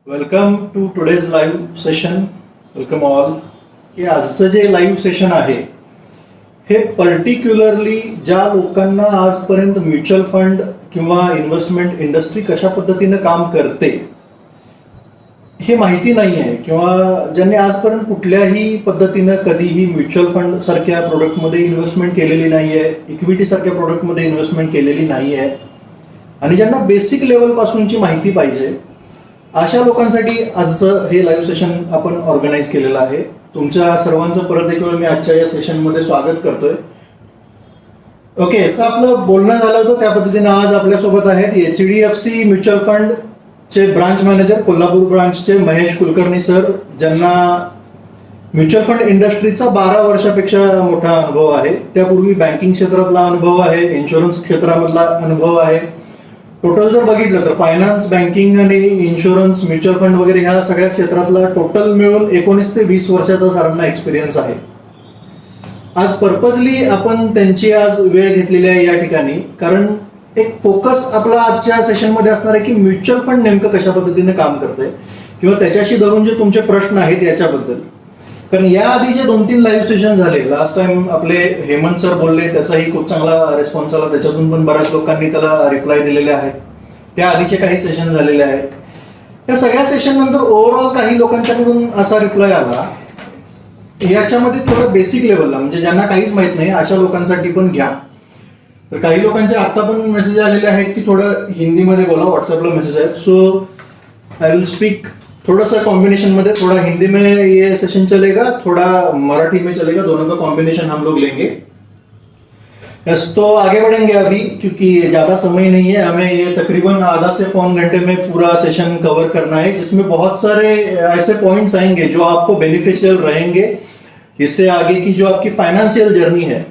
Welcome to today's live session. Welcome all. की आजचं जे live session आहे हे पर्टिक्युलरली ज्या लोकांना आजपर्यंत म्युच्युअल फंड किंवा इन्व्हेस्टमेंट इंडस्ट्री कशा पद्धतीनं काम करते हे माहिती नाही आहे किंवा ज्यांनी आजपर्यंत कुठल्याही पद्धतीनं कधीही म्युच्युअल फंड सारख्या प्रोडक्टमध्ये इन्व्हेस्टमेंट केलेली नाही आहे, इक्विटी सारख्या प्रोडक्टमध्ये इन्व्हेस्टमेंट केलेली नाही आहे आणि ज्यांना बेसिक लेवल पासूनची माहिती पाहिजे अशा लोकांसाठी आजचं हे लाईव्ह सेशन आपण ऑर्गनाईज केलेलं आहे. तुमच्या सर्वांचं परत एक वेळ मी आजच्या या सेशनमध्ये स्वागत करतोय. ओके, आपलं बोलणं झालं होतं त्या पद्धतीनं आज आपल्यासोबत आहेत HDFC म्युच्युअल फंड चे ब्रांच मॅनेजर कोल्हापूर ब्रांचचे महेश कुलकर्णी सर, ज्यांना म्युच्युअल फंड इंडस्ट्रीचा 12 वर्षापेक्षा मोठा अनुभव आहे. त्यापूर्वी बँकिंग क्षेत्रातला अनुभव आहे, इन्शुरन्स क्षेत्रामधला अनुभव आहे. टोटल जर बघितलं तर फायनान्स, बँकिंग आणि इन्शुरन्स, म्युच्युअल फंड वगैरे ह्या सगळ्या क्षेत्रातला टोटल मिळून 19 ते 20 वर्षाचा सरांना एक्सपिरियन्स आहे. आज पर्पजली आपण त्यांची आज वेळ घेतलेली आहे या ठिकाणी, कारण एक फोकस आपला आजच्या सेशनमध्ये असणार आहे की म्युच्युअल फंड नेमकं कशा पद्धतीने काम करतंय किंवा त्याच्याशी धरून जे तुमचे प्रश्न आहेत याच्याबद्दल. कारण याआधी जे 2-3 लाईव्ह सेशन झाले, लास्ट टाइम आपले हेमंत सर बोलले, त्याचाही खूप चांगला रिस्पॉन्स आला, त्याच्यातून पण बऱ्याच लोकांनी त्याला रिप्लाय दिलेले आहेत. त्या आधीचे काही सेशन झालेले आहेत. या सगळ्या सेशन नंतर ओव्हरऑल काही लोकांच्याकडून असा रिप्लाय आला, याच्यामध्ये थोडं बेसिक लेवलला म्हणजे ज्यांना काहीच माहित नाही अशा लोकांसाठी पण घ्या. तर काही लोकांचे आता पण मेसेज आलेले आहेत की थोडं हिंदीमध्ये बोला, व्हॉट्सअपला मेसेज आहेत. सो आई विल स्पीक थोड़ा सा कॉम्बिनेशन में, थोड़ा हिंदी में ये सेशन चलेगा, थोड़ा मराठी में चलेगा, दोनों का कॉम्बिनेशन हम लोग लेंगे. यस, तो आगे बढ़ेंगे अभी क्योंकि ज्यादा समय नहीं है. हमें ये तकरीबन आधा से पौन घंटे में पूरा सेशन कवर करना है, जिसमें बहुत सारे ऐसे पॉइंट्स आएंगे जो आपको बेनिफिशियल रहेंगे. इससे आगे की जो आपकी फाइनेंशियल जर्नी है,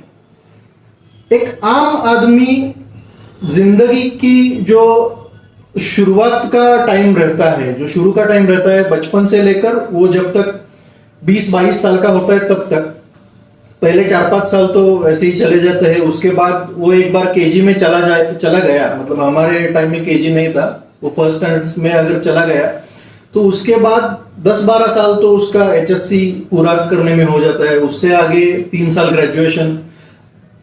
एक आम आदमी जिंदगी की जो शुरुआत का टाइम रहता है, जो शुरू का टाइम रहता है बचपन से लेकर वो जब तक 20-22 साल का होता है तब तक, पहले 4-5 साल तो ऐसे ही चले जाते हैं. उसके बाद वो एक बार केजी में चला गया, मतलब हमारे टाइम में केजी नहीं था, वो फर्स्ट स्टैंडर्ड में अगर चला गया तो उसके बाद 10-12 साल तो उसका HSC पूरा करने में हो जाता है. उससे आगे 3 साल ग्रेजुएशन,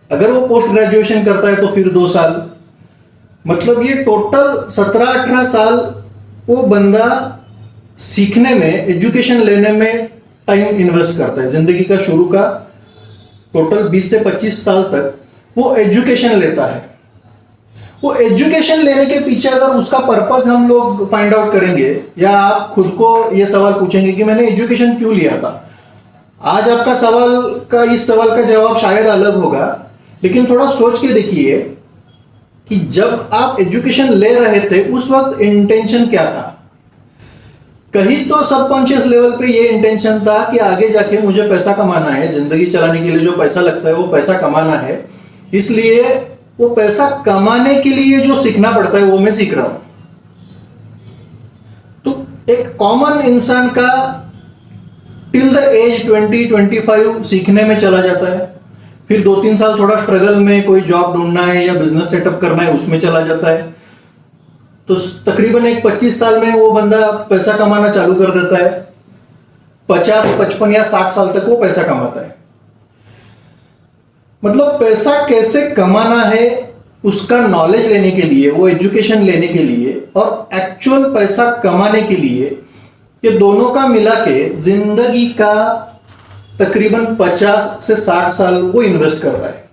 अगर वो पोस्ट ग्रेजुएशन करता है तो फिर 2 साल, मतलब ये टोटल 17-18 साल वो बंदा सीखने में, एजुकेशन लेने में टाइम इन्वेस्ट करता है. जिंदगी का शुरू का टोटल 20 से 25 साल तक वो एजुकेशन लेता है. वो एजुकेशन लेने के पीछे अगर उसका पर्पस हम लोग फाइंड आउट करेंगे, या आप खुद को ये सवाल पूछेंगे कि मैंने एजुकेशन क्यों लिया था, आज आपका इस सवाल का जवाब शायद अलग होगा. लेकिन थोड़ा सोच के देखिए कि जब आप एजुकेशन ले रहे थे उस वक्त इंटेंशन क्या था. कहीं तो सबकॉन्शियस लेवल पे ये इंटेंशन था कि आगे जाके मुझे पैसा कमाना है, जिंदगी चलाने के लिए जो पैसा लगता है वो पैसा कमाना है, इसलिए वो पैसा कमाने के लिए जो सीखना पड़ता है वो मैं सीख रहा हूं. तो एक कॉमन इंसान का टिल द एज 20-25 सीखने में चला जाता है. फिर 2-3 साल थोड़ा स्ट्रगल में, कोई जॉब ढूंढना है या बिजनेस सेटअप करना है, उसमें चला जाता है. तो तकरीबन एक 25 साल में वो बंदा पैसा कमाना चालू कर देता है. 50, 55 या 60 साल तक वो पैसा कमाता है. मतलब पैसा कैसे कमाना है उसका नॉलेज लेने के लिए, वो एजुकेशन लेने के लिए और एक्चुअल पैसा कमाने के लिए, ये दोनों का मिला के जिंदगी का तकरीबन 50 से 60 साल वो इन्वेस्ट कर रहा है.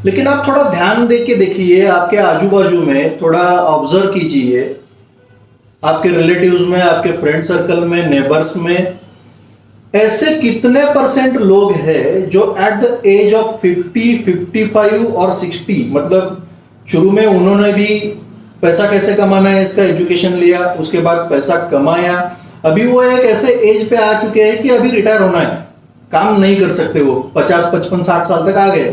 लेकिन आप थोड़ा ध्यान दे के देखिए, आपके आजू बाजू में थोड़ा ऑब्जर्व कीजिए, आपके रिलेटिव्स में, आपके फ्रेंड सर्कल में, नेबर्स में ऐसे कितने % लोग हैं जो एट द एज ऑफ 50, 55 और 60, मतलब शुरू में उन्होंने भी पैसा कैसे कमाना है इसका एजुकेशन लिया, उसके बाद पैसा कमाया, अभी वो एक ऐसे एज पे आ चुके हैं कि अभी रिटायर होना है, काम नहीं कर सकते, वो 50, 55, 60 साल तक आ गए.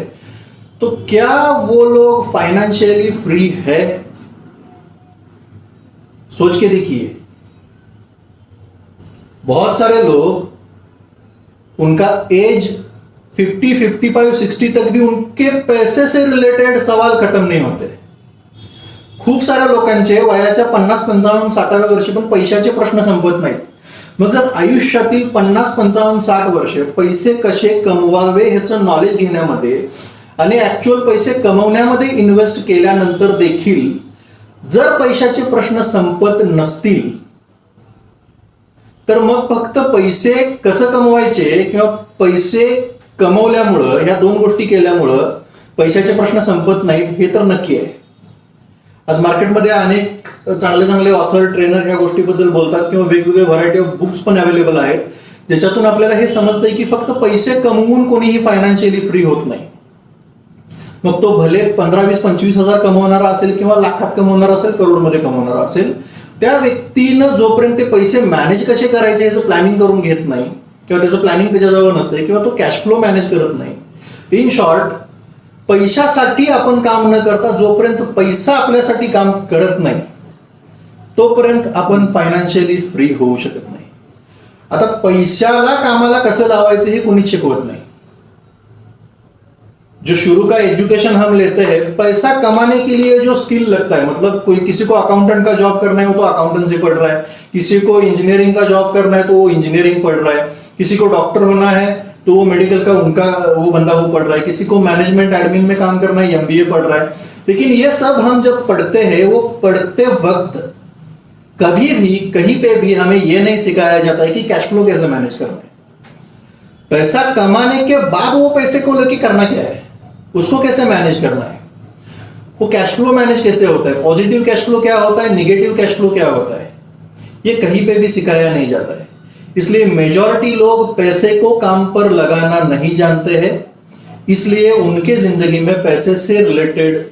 तो क्या वो लोग फाइनेंशियली फ्री है? सोच के देखिए. बहुत सारे लोग, उनका एज 50, 55, 60 तक भी उनके पैसे से रिलेटेड सवाल खत्म नहीं होते. खूप साऱ्या लोकांचे वयाच्या 50, 55, 60व्या वर्षी पण पैशाचे प्रश्न संपत नाहीत. मग जर आयुष्यातील 50, 55, 60 वर्षे पैसे कसे कमवावे ह्याचं नॉलेज घेण्यामध्ये आणि ऍक्च्युअल पैसे कमवण्यामध्ये इन्व्हेस्ट केल्यानंतर देखील जर पैशाचे प्रश्न संपत नसतील, तर मग फक्त पैसे कसं कमवायचे किंवा पैसे कमवल्यामुळं ह्या दोन गोष्टी केल्यामुळं पैशाचे प्रश्न संपत नाहीत हे तर नक्की आहे. आज मार्केटमध्ये अनेक चांगले चांगले ऑथर, ट्रेनर ह्या गोष्टीबद्दल बोलतात किंवा वेगवेगळे व्हरायटी ऑफ बुक्स पण अवेलेबल आहेत, ज्याच्यातून आपल्याला हे समजतंय की फक्त पैसे कमवून कोणीही फायनान्शियली फ्री होत नाही. मग तो भले 15, 20, 25 हजार कमवणारा असेल किंवा लाखात कमवणारा असेल, करोडमध्ये कमवणारा असेल, त्या व्यक्तीनं जोपर्यंत ते पैसे मॅनेज कसे करायचे याचं प्लॅनिंग करून घेत नाही किंवा त्याचं प्लॅनिंग त्याच्याजवळ नसते किंवा तो कॅश फ्लो मॅनेज करत नाही. इन शॉर्ट, पैशासाठी आपण काम न करता जोपर्यंत पैसा आपल्यासाठी काम करत नाही तोपर्यंत आपण फायनान्शियली फ्री होऊ शकत नाही. आता पैशाला कामाला कसं लावायचं हे कोणीच शिकवत नाही. जो शुरू का एजुकेशन हम लेते हैं, पैसा कमाने के लिए जो स्किल लगता है, मतलब कोई किसी को अकाउंटेंट का जॉब करना है वो तो अकाउंटेंसी पढ़ रहा है, किसी को इंजीनियरिंग का जॉब करना है तो वो इंजीनियरिंग पढ़ रहा है, किसी को डॉक्टर होना है तो वो मेडिकल का उनका वो बंदा वो पढ़ रहा है, किसी को मैनेजमेंट एडमिन में काम करना है, एमबीए पढ़ रहा है. लेकिन ये सब हम जब पढ़ते हैं, वो पढ़ते वक्त कभी भी कहीं पे भी हमें ये नहीं सिखाया जाता है कि कैश फ्लो कैसे मैनेज करना है. पैसा कमाने के बाद वो पैसे को लेके करना क्या है, उसको कैसे मैनेज करना है, वो कैश फ्लो मैनेज कैसे होता है, पॉजिटिव कैश फ्लो क्या होता है, निगेटिव कैश फ्लो क्या होता है, ये कहीं पे भी सिखाया नहीं जाता है. इसलिए मेजॉरिटी लोग पैसे को काम पर लगाना नहीं जानते हैं, इसलिए उनके जिंदगी में पैसे से रिलेटेड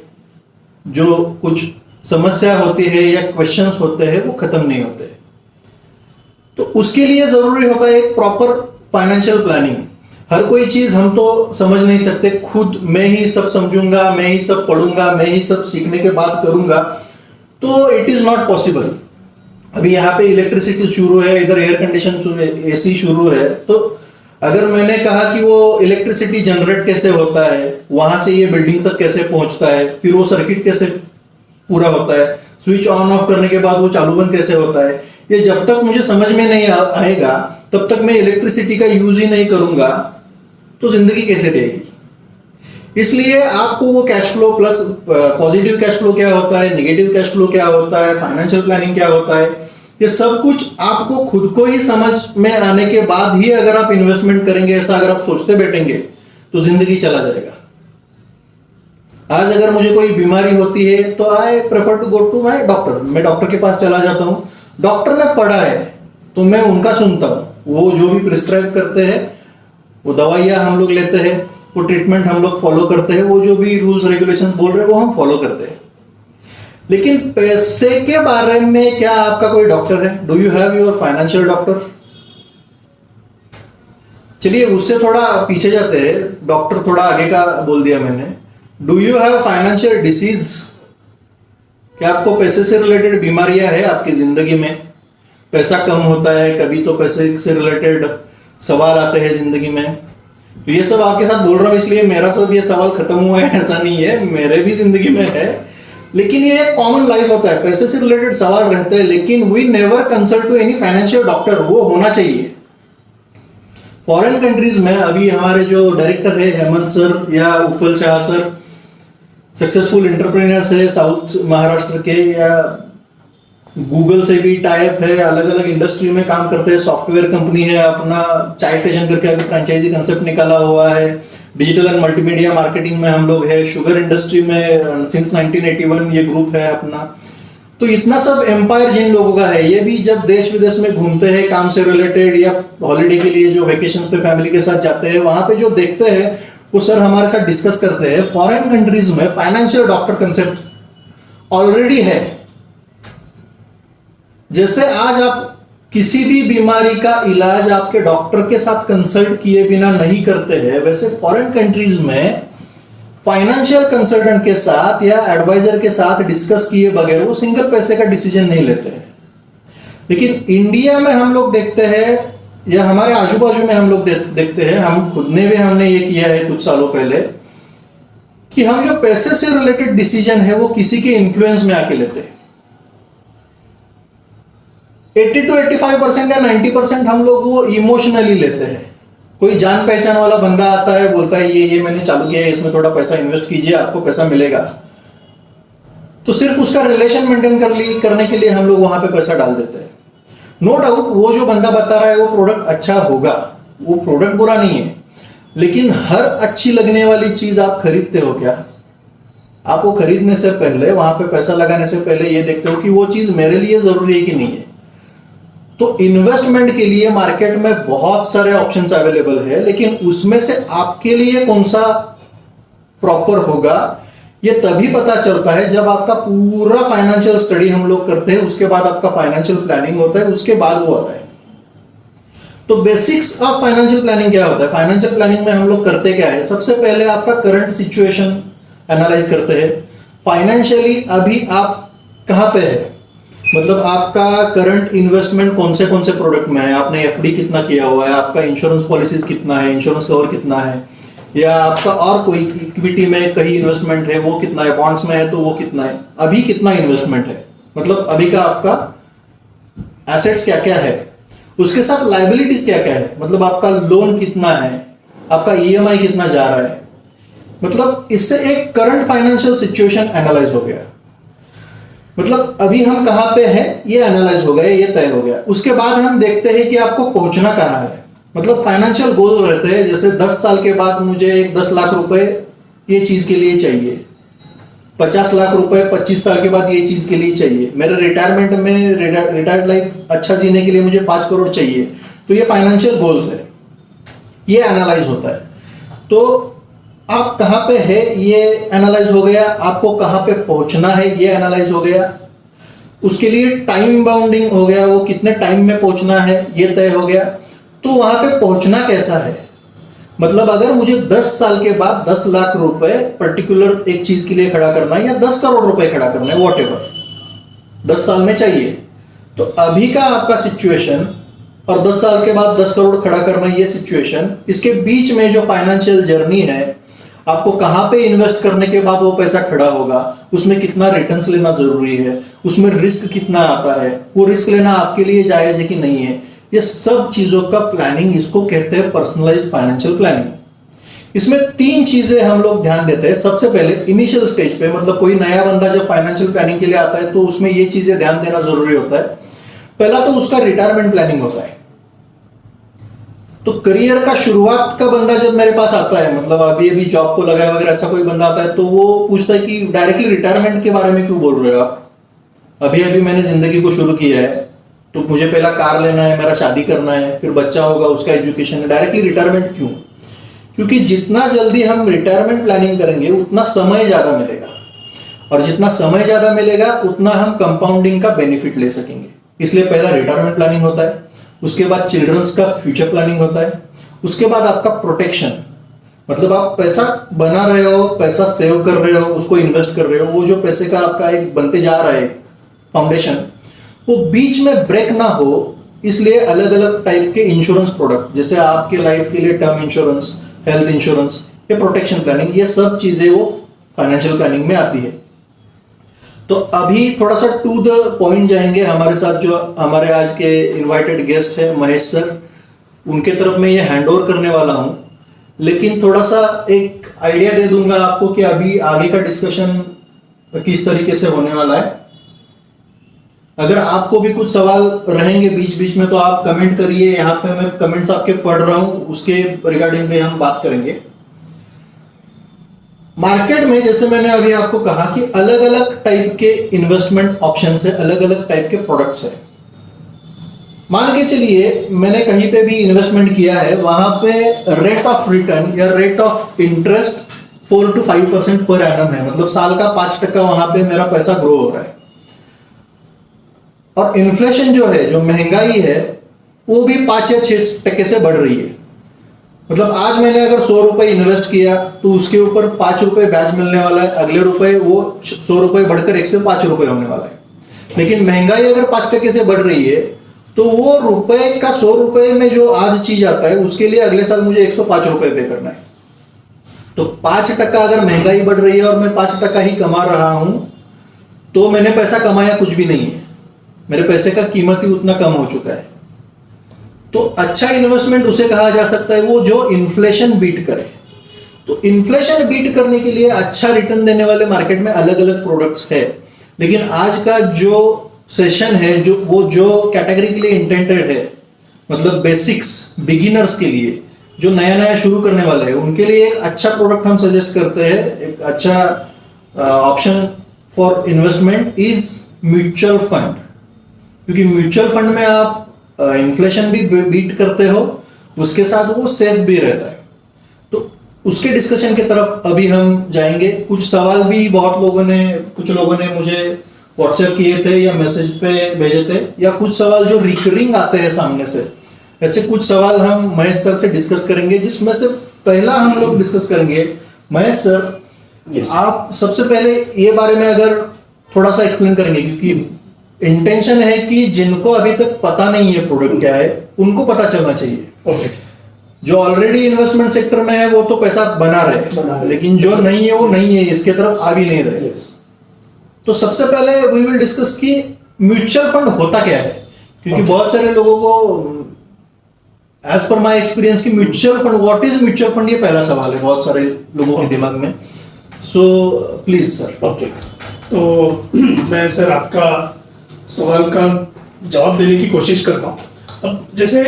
जो कुछ समस्या होती है या क्वेश्चंस होते हैं वो खत्म नहीं होते. तो उसके लिए जरूरी होता है एक प्रॉपर फाइनेंशियल प्लानिंग. हर कोई चीज हम तो समझ नहीं सकते, खुद मैं ही सब समझूंगा, मैं ही सब पढ़ूंगा, मैं ही सब सीखने के बाद करूंगा, तो इट इज नॉट पॉसिबल. अभी यहाँ पे इलेक्ट्रिसिटी शुरू है, इधर एयर कंडीशन एसी शुरू है, तो अगर मैंने कहा कि वो इलेक्ट्रिसिटी जनरेट कैसे होता है, वहां से ये बिल्डिंग तक कैसे पहुंचता है, फिर वो सर्किट कैसे पूरा होता है, स्विच ऑन ऑफ करने के बाद वो चालू बंद कैसे होता है, ये जब तक मुझे समझ में नहीं आएगा तब तक मैं इलेक्ट्रिसिटी का यूज ही नहीं करूंगा, तो जिंदगी कैसे रहेगी. इसलिए आपको वो cash flow plus positive cash flow क्या होता है, नेगेटिव कैश फ्लो क्या होता है, फाइनेंशियल प्लानिंग क्या होता है, ये सब कुछ आपको खुद को ही समझ में आने के बाद ही अगर आप इन्वेस्टमेंट करेंगे, ऐसा अगर आप सोचते बैठेंगे तो जिंदगी चला जाएगा. आज अगर मुझे कोई बीमारी होती है तो I prefer to go to my doctor. मैं डॉक्टर के पास चला जाता हूं. डॉक्टर ने पढ़ा है तो मैं उनका सुनता हूं. वो जो भी प्रिस्क्राइब करते हैं, वो दवाइयां हम लोग लेते हैं, वो ट्रीटमेंट हम लोग फॉलो करते हैं, वो जो भी रूल्स रेगुलेशंस बोल रहे हैं वो हम फॉलो करते हैं. लेकिन पैसे के बारे में क्या आपका कोई डॉक्टर है? Do you have your financial doctor? चलिए उससे थोड़ा पीछे जाते हैं, डॉक्टर थोड़ा आगे का बोल दिया मैंने. Do you have financial disease? क्या आपको पैसे से रिलेटेड बीमारियां है आपकी जिंदगी में? पैसा कम होता है, कभी तो पैसे से रिलेटेड सवाल आते हैं जिंदगी में. तो ये सब आपके साथ बोल रहा हूं इसलिए मेरा सब ये सवाल खत्म हुआ है ऐसा नहीं है, मेरे भी जिंदगी में है. लेकिन ये एक कॉमन लाइफ होता है, पैसे से रिलेटेड सवाल रहते हैं, लेकिन we never consult to any financial doctor. वो होना चाहिए. फॉरेन कंट्रीज में अभी हमारे जो डायरेक्टर है हेमंत सर या उपल शाह सर, सक्सेसफुल एंटरप्रेन्योर्स है साउथ महाराष्ट्र के, या गूगल से भी टाइप है, अलग अलग इंडस्ट्री में काम करते हैं. सॉफ्टवेयर कंपनी है अपना, चाय स्टेशन करके अभी फ्रेंचाइजी कंसेप्ट निकाला हुआ है. डिजिटल एंड मल्टीमीडिया मार्केटिंग में हम लोग है. शुगर इंडस्ट्री में सिंस 1981 ये ग्रुप है अपना. तो इतना सब एम्पायर जिन लोगों का है, ये भी जब देश विदेश में घूमते हैं काम से रिलेटेड या हॉलीडे के लिए जो वेकेशन पे फैमिली के साथ जाते हैं, वहां पे जो देखते हैं वो सर हमारे साथ डिस्कस करते हैं. फॉरेन कंट्रीज में फाइनेंशियल डॉक्टर कंसेप्ट ऑलरेडी है. जैसे आज आप किसी भी बीमारी का इलाज आपके डॉक्टर के साथ कंसल्ट किए बिना नहीं करते हैं, वैसे फॉरेन कंट्रीज में फाइनेंशियल कंसल्टेंट के साथ या एडवाइजर के साथ डिस्कस किए बगैर वो सिंगल पैसे का डिसीजन नहीं लेते हैं. लेकिन इंडिया में हम लोग देखते हैं या हमारे आजू बाजू में हम लोग देखते हैं, हम खुद ने भी हमने ये किया है कुछ सालों पहले, कि हम जो पैसे से रिलेटेड डिसीजन है वो किसी के इन्फ्लुएंस में आके लेते हैं। 80 to 85% या 90% हम लोग वो इमोशनली लेते हैं। कोई जान पहचान वाला बंदा आता है, बोलता है ये मैंने चालू किया है, इसमें थोड़ा पैसा इन्वेस्ट कीजिए, आपको पैसा मिलेगा। तो सिर्फ उसका रिलेशन मेंटेन करने के लिए हम लोग वहां पे पैसा डाल देते हैं। नो डाउट वो जो बंदा बता रहा है वो प्रोडक्ट अच्छा होगा, वो प्रोडक्ट बुरा नहीं है, लेकिन हर अच्छी लगने वाली चीज आप खरीदते हो क्या? आप वो खरीदने से पहले, वहां पे पैसा लगाने से पहले ये देखते हो कि वो चीज मेरे लिए जरूरी है कि नहीं है। तो इन्वेस्टमेंट के लिए मार्केट में बहुत सारे ऑप्शंस अवेलेबल है, लेकिन उसमें से आपके लिए कौन सा प्रॉपर होगा ये तभी पता चलता है जब आपका पूरा फाइनेंशियल स्टडी हम लोग करते हैं, उसके बाद आपका फाइनेंशियल प्लानिंग होता है, उसके बाद वो आता है। तो बेसिक्स ऑफ फाइनेंशियल प्लानिंग क्या होता है? फाइनेंशियल प्लानिंग में हम लोग करते क्या है? सबसे पहले आपका करंट सिचुएशन एनालाइज करते हैं। फाइनेंशियली अभी आप कहां पे है, मतलब आपका करंट इन्वेस्टमेंट कौन से प्रोडक्ट में है, आपने एफडी कितना किया हुआ है, आपका इंश्योरेंस पॉलिसीज कितना है, इंश्योरेंस कवर कितना है, या आपका और कोई इक्विटी में कहीं इन्वेस्टमेंट है वो कितना है, बॉन्ड्स में है तो वो कितना है, अभी कितना इन्वेस्टमेंट है, मतलब अभी का आपका एसेट्स क्या क्या है, उसके साथ लाइबिलिटीज क्या क्या है, मतलब आपका लोन कितना है, आपका ईएमआई कितना जा रहा है। मतलब इससे एक करंट फाइनेंशियल सिचुएशन एनालाइज हो गया, मतलब अभी हम कहां पे हैं ये एनालाइज हो गया, ये तय हो गया। उसके बाद हम देखते हैं कि आपको पहुंचना कहां है, मतलब फाइनेंशियल गोल रहते हैं, जैसे 10 साल के बाद मुझे 10 लाख रुपए ये चीज के लिए चाहिए, 50 लाख रुपए 25 साल के बाद ये चीज के लिए चाहिए, मेरे रिटायरमेंट में रिटायर्ड लाइफ अच्छा जीने के लिए मुझे 5 करोड़ चाहिए। तो ये फाइनेंशियल गोल्स है, ये एनालाइज होता है। तो आप कहां पे है ये एनालाइज हो गया, आपको कहां पे पहुंचना है ये एनालाइज हो गया, उसके लिए टाइम बाउंडिंग हो गया, वो कितने टाइम में पहुंचना है ये तय हो गया। तो वहां पे पहुंचना कैसा है, मतलब अगर मुझे 10 साल के बाद 10 लाख रुपए पर्टिकुलर एक चीज के लिए खड़ा करना है या 10 करोड़ रुपए खड़ा करना है, वॉट एवर 10 साल में चाहिए, तो अभी का आपका सिचुएशन और 10 साल के बाद 10 करोड़ खड़ा करना ये सिचुएशन, इसके बीच में जो फाइनेंशियल जर्नी है, आपको कहां पे इन्वेस्ट करने के बाद वो पैसा खड़ा होगा, उसमें कितना रिटर्न्स लेना जरूरी है, उसमें रिस्क कितना आता है, वो रिस्क लेना आपके लिए जायज है कि नहीं है, ये सब चीजों का प्लानिंग, इसको कहते हैं पर्सनलाइज्ड फाइनेंशियल प्लानिंग। इसमें 3 चीजें हम लोग ध्यान देते हैं। सबसे पहले इनिशियल स्टेज पे, मतलब कोई नया बंदा जब फाइनेंशियल प्लानिंग के लिए आता है तो उसमें ये चीजें ध्यान देना जरूरी होता है। पहला तो उसका रिटायरमेंट प्लानिंग होता है। तो करियर का शुरुआत का बंदा जब मेरे पास आता है, मतलब अभी जॉब को लगा है वगैरह, ऐसा कोई बंदा आता है तो वो पूछता है कि डायरेक्टली रिटायरमेंट के बारे में क्यों बोल रहे हो आप, अभी मैंने जिंदगी को शुरू किया है, तो मुझे पहला कार लेना है, मेरा शादी करना है, फिर बच्चा होगा, उसका एजुकेशन है, डायरेक्टली रिटायरमेंट क्यों? क्योंकि जितना जल्दी हम रिटायरमेंट प्लानिंग करेंगे उतना समय ज्यादा मिलेगा, और जितना समय ज्यादा मिलेगा उतना हम कंपाउंडिंग का बेनिफिट ले सकेंगे। इसलिए पहला रिटायरमेंट प्लानिंग होता है, उसके बाद चिल्ड्रंस का फ्यूचर प्लानिंग होता है, उसके बाद आपका प्रोटेक्शन, मतलब आप पैसा बना रहे हो, पैसा सेव कर रहे हो, उसको इन्वेस्ट कर रहे हो, वो जो पैसे का आपका एक बनते जा रहा है फाउंडेशन, वो बीच में ब्रेक ना हो, इसलिए अलग अलग टाइप के इंश्योरेंस प्रोडक्ट, जैसे आपके लाइफ के लिए टर्म इंश्योरेंस, हेल्थ इंश्योरेंस, ये प्रोटेक्शन प्लानिंग, ये सब चीजें वो फाइनेंशियल प्लानिंग में आती है। तो अभी थोड़ा सा टू द पॉइंट जाएंगे। हमारे साथ जो हमारे आज के इनवाइटेड गेस्ट है महेश सर, उनके तरफ मैं ये हैंड ओवर करने वाला हूं, लेकिन थोड़ा सा एक आइडिया दे दूंगा आपको कि अभी आगे का डिस्कशन किस तरीके से होने वाला है। अगर आपको भी कुछ सवाल रहेंगे बीच बीच में तो आप कमेंट करिए, यहाँ पे मैं कमेंट्स आपके पढ़ रहा हूं, उसके रिगार्डिंग में हम बात करेंगे। मार्केट में जैसे मैंने अभी आपको कहा कि अलग अलग टाइप के इन्वेस्टमेंट ऑप्शन है, अलग अलग टाइप के प्रोडक्ट्स है। मान के चलिए मैंने कहीं पे भी इन्वेस्टमेंट किया है, वहां पे रेट ऑफ रिटर्न या rate of interest 4 to 5% per annum है, मतलब साल का 5% वहां पे मेरा पैसा ग्रो हो रहा है। और इन्फ्लेशन जो है, जो महंगाई है, वो भी 5 या 6% से बढ़ रही है। मतलब आज मैंने अगर 100 रुपए इन्वेस्ट किया तो उसके ऊपर 5 रुपए ब्याज मिलने वाला है, अगले रुपए वो 100 रुपए बढ़कर 105 रुपए होने वाला है। लेकिन महंगाई अगर 5% से बढ़ रही है तो वो रुपए का 100 रुपए में जो आज चीज आता है उसके लिए अगले साल मुझे 105 रुपए पे करना है। तो 5% अगर महंगाई बढ़ रही है और मैं 5% ही कमा रहा हूं, तो मैंने पैसा कमाया कुछ भी नहीं है, मेरे पैसे का कीमत ही उतना कम हो चुका है। तो अच्छा इन्वेस्टमेंट उसे कहा जा सकता है वो जो इन्फ्लेशन बीट करे। तो इन्फ्लेशन बीट करने के लिए अच्छा रिटर्न देने वाले मार्केट में अलग अलग प्रोडक्ट्स है, लेकिन आज का जो सेशन है जो कैटेगरी के लिए इंटेंडेड है, मतलब बेसिक्स बिगिनर्स के लिए, जो नया नया शुरू करने वाले हैं, उनके लिए एक अच्छा प्रोडक्ट हम सजेस्ट करते हैं। एक अच्छा option for investment is mutual fund, क्योंकि म्यूचुअल फंड में आप इन्फ्लेशन भी बीट करते हो, उसके साथ वो सेफ भी रहता है। तो उसके डिस्कशन की तरफ अभी हम जाएंगे। कुछ सवाल भी कुछ लोगों ने मुझे व्हाट्सएप किए थे या मैसेज पे भेजे थे, या कुछ सवाल जो रिकरिंग आते हैं सामने से। ऐसे कुछ सवाल हम महेश सर से डिस्कस करेंगे, जिसमें से पहला हम लोग डिस्कस करेंगे। महेश सर, आप सबसे पहले ये बारे में अगर थोड़ा सा एक्सप्लेन करेंगे, क्योंकि इंटेंशन है कि जिनको अभी तक पता नहीं है प्रोडक्ट क्या है, उनको पता चलना चाहिए। ओके। जो ऑलरेडी इन्वेस्टमेंट सेक्टर में है वो तो पैसा बना रहे, लेकिन जो नहीं है वो नहीं है, इसके तरफ आ भी नहीं रहे। तो सबसे पहले वी विल डिस्कस कि म्यूचुअल फंड होता क्या है, क्योंकि बहुत सारे लोगों को एज पर माय एक्सपीरियंस कि mutual fund, what is mutual fund, ये पहला सवाल है बहुत सारे लोगों के दिमाग में। So please sir. ओके, तो मैं सर आपका सवाल का जवाब देने की कोशिश करता हूँ। अब जैसे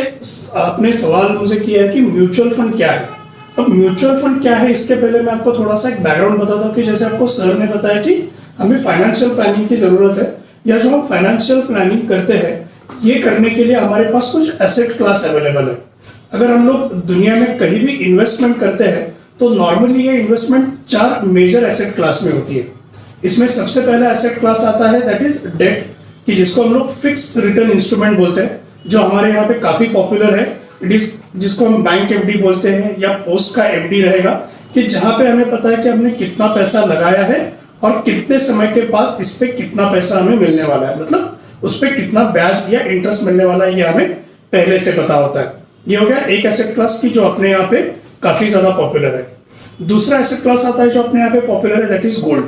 आपने सवाल मुझे किया है कि म्यूचुअल फंड क्या है। अब म्यूचुअल फंड क्या है, इसके पहले मैं आपको थोड़ा सा एक बैकग्राउंड बताता हूँ कि जैसे आपको सर ने बताया कि हमें फाइनेंशियल प्लानिंग की जरूरत है, या जो हम फाइनेंशियल प्लानिंग करते हैं ये करने के लिए हमारे पास कुछ एसेट क्लास अवेलेबल है। अगर हम लोग दुनिया में कहीं भी इन्वेस्टमेंट करते हैं तो नॉर्मली ये इन्वेस्टमेंट 4 मेजर एसेट क्लास में होती है। इसमें सबसे पहला एसेट क्लास आता है दैट इज डेट, कि जिसको हम लोग फिक्स रिटर्न इंस्ट्रूमेंट बोलते हैं, जो हमारे यहाँ पे काफी पॉपुलर है। इट इज जिसको हम बैंक एफडी बोलते हैं या पोस्ट का एफडी रहेगा, कि जहां पे हमें पता है कि हमने कितना पैसा लगाया है और कितने समय के बाद इस पे कितना पैसा हमें मिलने वाला है, मतलब उस पे कितना ब्याज या इंटरेस्ट मिलने वाला है, ये हमें पहले से पता होता है। ये हो गया एक एसेट क्लास की जो अपने यहाँ पे काफी ज्यादा पॉपुलर है। दूसरा एसेट क्लास आता है जो अपने यहाँ पे पॉपुलर है, दैट इज गोल्ड।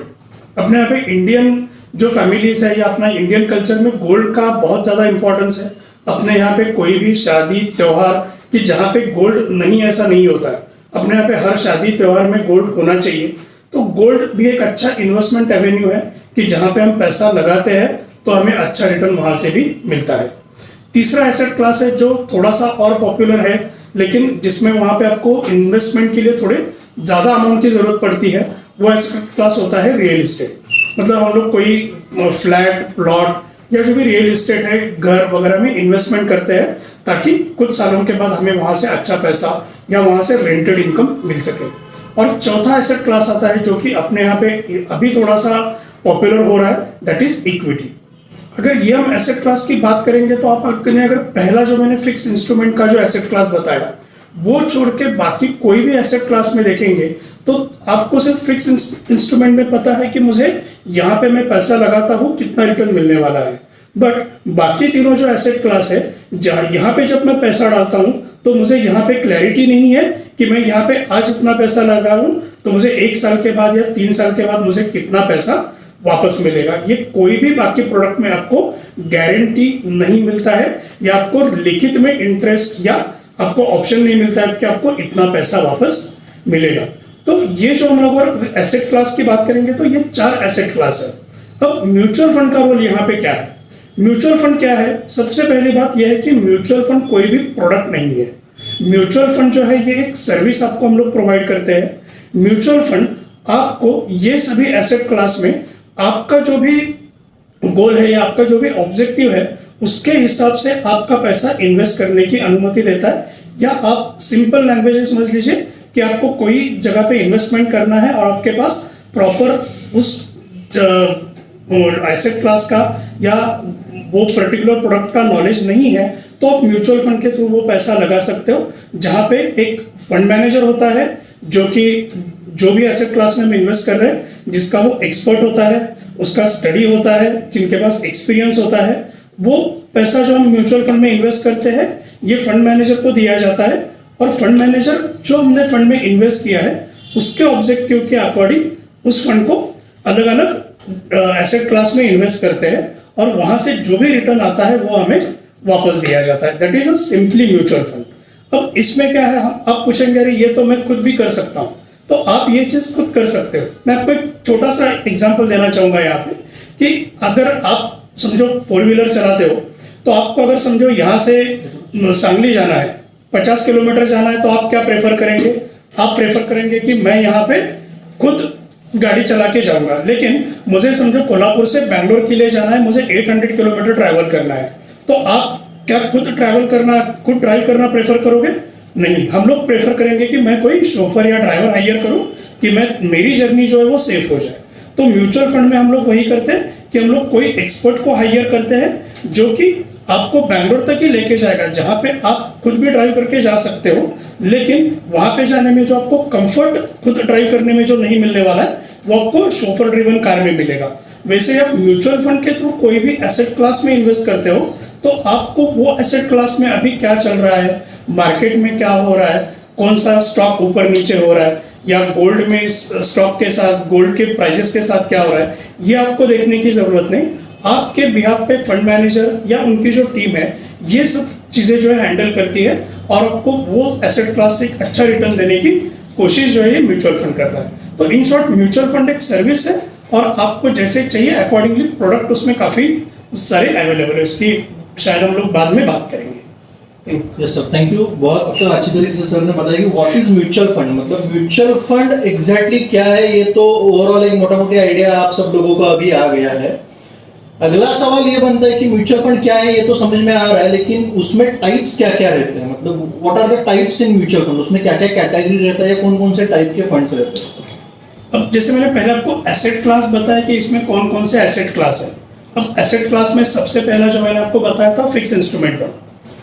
अपने यहाँ पे इंडियन जो फैमिलीज है या अपना इंडियन कल्चर में गोल्ड का बहुत ज्यादा इंपॉर्टेंस है। अपने यहाँ पे कोई भी शादी त्योहार कि जहाँ पे गोल्ड नहीं, ऐसा नहीं होता है। अपने यहाँ पे हर शादी त्योहार में गोल्ड होना चाहिए। तो गोल्ड भी एक अच्छा इन्वेस्टमेंट एवेन्यू है कि जहाँ पे हम पैसा लगाते हैं तो हमें अच्छा रिटर्न वहां से भी मिलता है। तीसरा एसेट क्लास है जो थोड़ा सा और पॉपुलर है, लेकिन जिसमें वहां पे आपको इन्वेस्टमेंट के लिए थोड़े ज्यादा अमाउंट की जरूरत पड़ती है, वो एसेट क्लास होता है रियल इस्टेट। मतलब हम लोग कोई फ्लैट, प्लॉट या जो भी रियल इस्टेट है, घर वगैरह में इन्वेस्टमेंट करते हैं ताकि कुछ सालों के बाद हमें वहां से अच्छा पैसा या वहां से रेंटेड इनकम मिल सके। और चौथा एसेट क्लास आता है जो कि अपने यहाँ पे अभी थोड़ा सा पॉपुलर हो रहा है, दैट इज इक्विटी। अगर ये हम एसेट क्लास की बात करेंगे तो आप अगर पहला जो मैंने फिक्स इंस्ट्रूमेंट का जो एसेट क्लास बताया वो छोड़ के बाकी कोई भी एसेट क्लास में देखेंगे तो आपको सिर्फ फिक्स इंस्ट्रूमेंट में पता है कि मुझे यहाँ पे मैं पैसा लगाता हूँ कितना रिटर्न मिलने वाला है, बट बाकी तीनों जो एसेट क्लास है यहाँ पे जब मैं पैसा डालता हूँ तो मुझे यहाँ पे क्लैरिटी नहीं है कि मैं यहाँ पे आज इतना पैसा लगा हूँ तो मुझे 1 साल के बाद या 3 साल के बाद मुझे कितना पैसा वापस मिलेगा। ये कोई भी बाकी प्रोडक्ट में आपको गारंटी नहीं मिलता है, या आपको लिखित में इंटरेस्ट या आपको ऑप्शन नहीं मिलता है कि आपको इतना पैसा वापस मिलेगा। तो ये जो हम लोग एसेट क्लास की बात करेंगे तो ये 4 एसेट क्लास है। अब म्यूचुअल फंड का रोल यहाँ पे क्या है? म्यूचुअल फंड क्या है? सबसे पहली बात यह है कि म्यूचुअल फंड कोई भी प्रोडक्ट नहीं है। म्यूचुअल फंड जो है ये एक सर्विस आपको हम लोग प्रोवाइड करते हैं। म्यूचुअल फंड आपको ये सभी एसेट क्लास में आपका जो भी गोल है या आपका जो भी ऑब्जेक्टिव है उसके हिसाब से आपका पैसा इन्वेस्ट करने की अनुमति देता है। या आप सिंपल लैंग्वेज में समझ लीजिए कि आपको कोई जगह पे इन्वेस्टमेंट करना है और आपके पास प्रॉपर उस एसेट क्लास का या वो पर्टिकुलर प्रोडक्ट का नॉलेज नहीं है तो आप म्यूचुअल फंड के थ्रू वो पैसा लगा सकते हो, जहां पे एक फंड मैनेजर होता है जो कि जो भी एसेट क्लास में हम इन्वेस्ट कर रहे हैं जिसका वो एक्सपर्ट होता है, उसका स्टडी होता है, जिनके पास एक्सपीरियंस होता है, वो पैसा जो हम म्यूचुअल फंड में इन्वेस्ट करते हैं ये फंड मैनेजर को दिया जाता है। और फंड मैनेजर जो हमने फंड में इन्वेस्ट किया है उसके ऑब्जेक्टिव के अकॉर्डिंग उस फंड को अलग अलग एसेट क्लास में इन्वेस्ट करते हैं और वहां से जो भी रिटर्न आता है वो हमें वापस दिया जाता है। That is a simply mutual fund. अब इसमें क्या है, हम आप पूछेंगे अरे ये तो मैं खुद भी कर सकता हूँ, तो आप ये चीज खुद कर सकते हो। मैं आपको एक छोटा सा एग्जांपल देना चाहूंगा यहाँ पे कि अगर आप समझो 4 व्हीलर चलाते हो, तो आपको अगर समझो यहाँ से सांगली जाना है, 50 किलोमीटर जाना है, तो आप क्या प्रेफर करेंगे? आप प्रेफर करेंगे कि मैं यहाँ पे खुद गाड़ी चला के जाऊंगा, लेकिन मुझे समझो कोल्हापुर से बैंगलोर के लिए जाना है, मुझे 800 किलोमीटर ट्रैवल करना है, तो आप क्या खुद खुद ड्राइव करना प्रेफर करोगे? नहीं, हम लोग प्रेफर करेंगे कि मैं कोई शोफर या ड्राइवर हायर करूं कि मेरी जर्नी जो है वो सेफ हो जाए। तो म्यूचुअल फंड में हम लोग वही करते हैं कि हम लोग कोई एक्सपर्ट को हायर करते हैं जो कि आपको बैंगलोर तक ही लेके जाएगा, जहां पे आप खुद भी ड्राइव करके जा सकते हो, लेकिन वहां पे जाने में जो आपको कंफर्ट खुद ड्राइव करने में जो नहीं मिलने वाला है वो आपको शोफर ड्रिवन कार में मिलेगा। वैसे आप म्यूचुअल फंड के थ्रू कोई भी एसेट क्लास में इन्वेस्ट करते हो तो आपको वो एसेट क्लास में अभी क्या चल रहा है, मार्केट में क्या हो रहा है, कौन सा स्टॉक ऊपर नीचे हो रहा है, या गोल्ड में स्टॉक के साथ गोल्ड के प्राइसेस के साथ क्या हो रहा है, ये आपको देखने की जरूरत नहीं। आपके बिहाफ पे फंड मैनेजर या उनकी जो टीम है ये सब चीजें जो है हैंडल करती है और आपको वो एसेट क्लास से एक अच्छा रिटर्न देने की कोशिश जो है ये म्यूचुअल फंड करता है। तो इन शॉर्ट म्यूचुअल फंड एक सर्विस है और आपको जैसे चाहिए अकॉर्डिंगली प्रोडक्ट उसमें काफी सारे अवेलेबल है। इसकी शायद हम लोग बाद में बात करेंगे। Yes sir, thank you. बहुत अच्छी तरीके से सर ने बताया कि व्हाट इज म्यूचुअल फंड, मतलब म्यूचुअल फंड एग्जैक्टली क्या है। ये तो ओवरऑल एक मोटा मोटी आइडिया आप सब लोगों को अभी आ गया है। अगला सवाल ये बनता है कि म्यूचुअल फंड क्या है, ये तो समझ में आ रहा है, लेकिन उसमें टाइप्स क्या क्या रहते हैं, मतलब what are the types in mutual fund, उसमें क्या क्या कैटेगरी रहता है, कौन कौन से टाइप के फंड्स रहते हैं। अब जैसे मैंने पहले आपको एसेट क्लास बताया कि इसमें कौन कौन से एसेट क्लास है। अब एसेट क्लास में सबसे पहला जो मैंने आपको बताया था फिक्स इंस्ट्रूमेंट का।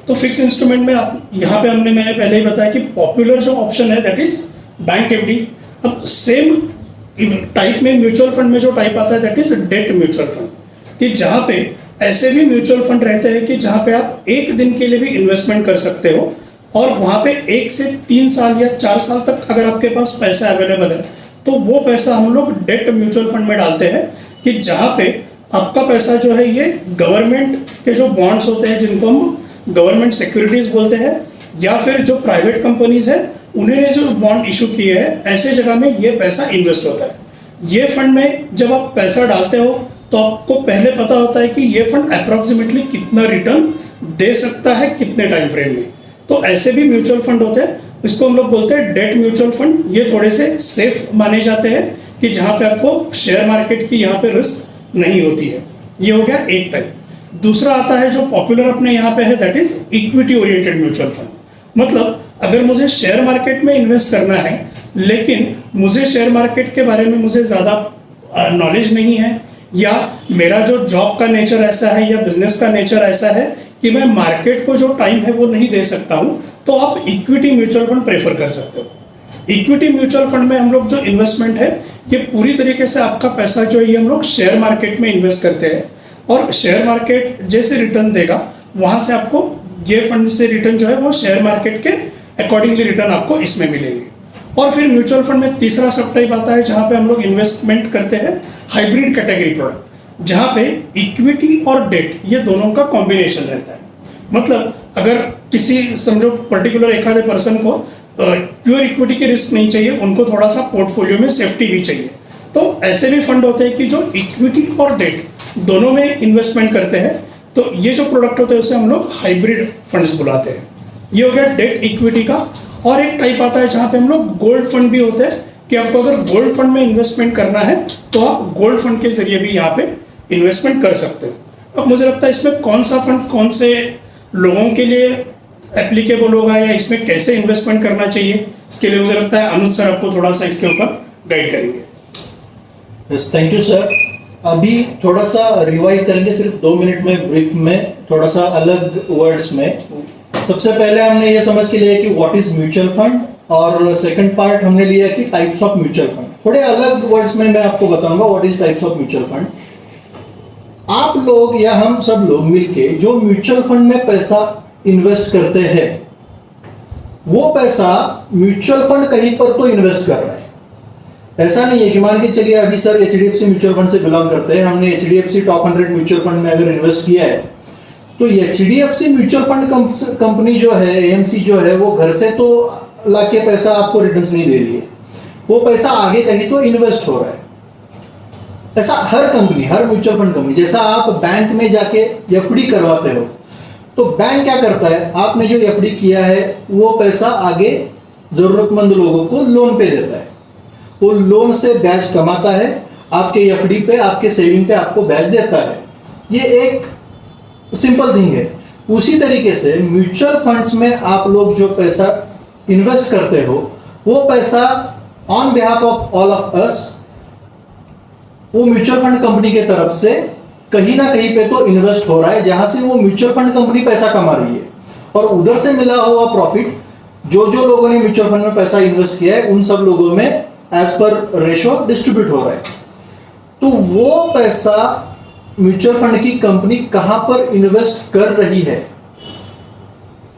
तो फिक्स इंस्ट्रूमेंट में आप यहाँ पे मैंने पहले ही बताया कि पॉपुलर जो ऑप्शन है दैट इज बैंक एफडी। अब सेम टाइप में म्यूचुअल फंड में जो टाइप आता है that is debt mutual fund, कि जहाँ पे ऐसे भी म्यूचुअल फंड रहते हैं कि जहाँ पे आप 1 दिन के लिए भी इन्वेस्टमेंट कर सकते हो और वहाँ पे 1 से 3 साल या 4 साल तक अगर आपके पास पैसा अवेलेबल है तो वो पैसा हम लोग डेट म्यूचुअल फंड में डालते हैं, कि जहाँ पे आपका पैसा जो है ये गवर्नमेंट के जो बॉन्ड्स होते हैं जिनको हम गवर्नमेंट सिक्योरिटीज बोलते हैं, या फिर जो प्राइवेट कंपनीज है उन्होंने जो बॉन्ड इशू किए हैं, ऐसे जगह में ये पैसा इन्वेस्ट होता है। ये फंड में जब आप पैसा डालते हो तो आपको पहले पता होता है कि ये फंड अप्रोक्सीमेटली कितना रिटर्न दे सकता है कितने टाइम फ्रेम में। तो ऐसे भी म्यूचुअल फंड होते हैं, इसको हम लोग बोलते हैं डेट म्यूचुअल फंड। ये थोड़े से सेफ माने जाते हैं कि जहां पे आपको शेयर मार्केट की यहाँ पे रिस्क नहीं होती है। ये हो गया एक टाइप। दूसरा आता है जो पॉपुलर अपने यहाँ पे है that is equity oriented mutual fund. मतलब अगर मुझे शेयर मार्केट में इन्वेस्ट करना है लेकिन मुझे शेयर मार्केट के बारे में मुझे ज्यादा नॉलेज नहीं है, या मेरा जो जॉब का नेचर ऐसा है या बिजनेस का नेचर ऐसा है कि मैं मार्केट को जो टाइम है वो नहीं दे सकता हूं, तो आप इक्विटी म्यूचुअल फंड प्रेफर कर सकते हो। इक्विटी म्यूचुअल फंड में हम लोग जो इन्वेस्टमेंट है ये पूरी तरीके से आपका पैसा जो है ये हम लोग शेयर मार्केट में इन्वेस्ट करते हैं और शेयर मार्केट जैसे रिटर्न देगा वहां से आपको ये फंड से रिटर्न जो है वो शेयर मार्केट के अकॉर्डिंगली रिटर्न आपको इसमें मिलेंगे। और फिर म्यूचुअल फंड में तीसरा सब टाइप आता है जहां पे हम लोग इन्वेस्टमेंट करते हैं हाइब्रिड कैटेगरी प्रोडक्ट, जहां पे इक्विटी और डेट ये दोनों का कॉम्बिनेशन रहता है। मतलब अगर किसी समझो पर्टिकुलर एक आधे पर्सन को प्योर इक्विटी की रिस्क नहीं चाहिए, उनको थोड़ा सा पोर्टफोलियो में सेफ्टी भी चाहिए, तो ऐसे भी फंड होते हैं कि जो इक्विटी और डेट दोनों में इन्वेस्टमेंट करते हैं। तो ये जो प्रोडक्ट होते हैं उसे हम लोग हाइब्रिड फंड्स बुलाते हैं। ये हो गया डेट इक्विटी का। और एक टाइप आता है जहां पे हम लोग गोल्ड फंड भी होते हैं, कि आपको अगर गोल्ड फंड में इन्वेस्टमेंट करना है तो आप गोल्ड फंड के जरिए भी यहाँ पे इन्वेस्टमेंट कर सकते हो। अब मुझे लगता है इसमें कौन सा फंड कौन से लोगों के लिए एप्लीकेबल होगा या इसमें कैसे इन्वेस्टमेंट करना चाहिए, इसके लिए मुझे लगता है अनुज सर आपको थोड़ा सा इसके ऊपर गाइड करेंगे। Yes, thank you sir. अभी थोड़ा सा रिवाइज करेंगे सिर्फ 2 मिनट में, ब्रीफ में, थोड़ा सा अलग वर्ड्स में। सबसे पहले हमने ये समझ के लिया कि व्हाट इज म्यूचुअल फंड, और सेकंड पार्ट हमने लिया कि टाइप्स ऑफ म्यूचुअल फंड। थोड़े अलग वर्ड्स में मैं आपको बताऊंगा what is types of mutual fund. आप लोग या हम सब लोग मिलके जो म्यूचुअल फंड में पैसा इन्वेस्ट करते हैं वो पैसा म्यूचुअल फंड कहीं पर तो इन्वेस्ट कर रहा है, ऐसा नहीं है कि मान के चलिए अभी सर एचडीएफसी म्यूचुअल फंड से बिलोंग करते हैं, हमने एचडीएफसी टॉप 100 म्यूचुअल फंड में अगर इन्वेस्ट किया है तो एचडीएफसी म्यूचुअल फंड कंपनी जो है, एएमसी जो है, वो घर से तो लाके पैसा आपको रिटर्न्स नहीं दे रही है, वो पैसा आगे कहीं तो इन्वेस्ट हो रहा है। ऐसा हर कंपनी, हर म्यूचुअल फंड कंपनी, जैसा आप बैंक में जाके एफडी करवाते हो तो बैंक क्या करता है, आपने जो एफडी किया है वो पैसा आगे जरूरतमंद लोगों को लोन पे देता है, वो लोन से ब्याज कमाता है, आपके एफडी पे, आपके सेविंग पे आपको ब्याज देता है। ये एक सिंपल थिंग है। उसी तरीके से म्यूचुअल फंड्स में आप लोग जो पैसा इन्वेस्ट करते हो वो पैसा on behalf of all of us, वो म्यूचुअल फंड कंपनी के तरफ से कहीं ना कहीं पे तो इन्वेस्ट हो रहा है, जहां से वो म्यूचुअल फंड कंपनी पैसा कमा रही है, और उधर से मिला हुआ प्रॉफिट जो जो लोगों ने म्यूचुअल फंड में पैसा इन्वेस्ट किया है उन सब लोगों में एज पर रेशो डिस्ट्रीब्यूट हो रहा है। तो वो पैसा म्यूचुअल फंड की कंपनी कहां पर इन्वेस्ट कर रही है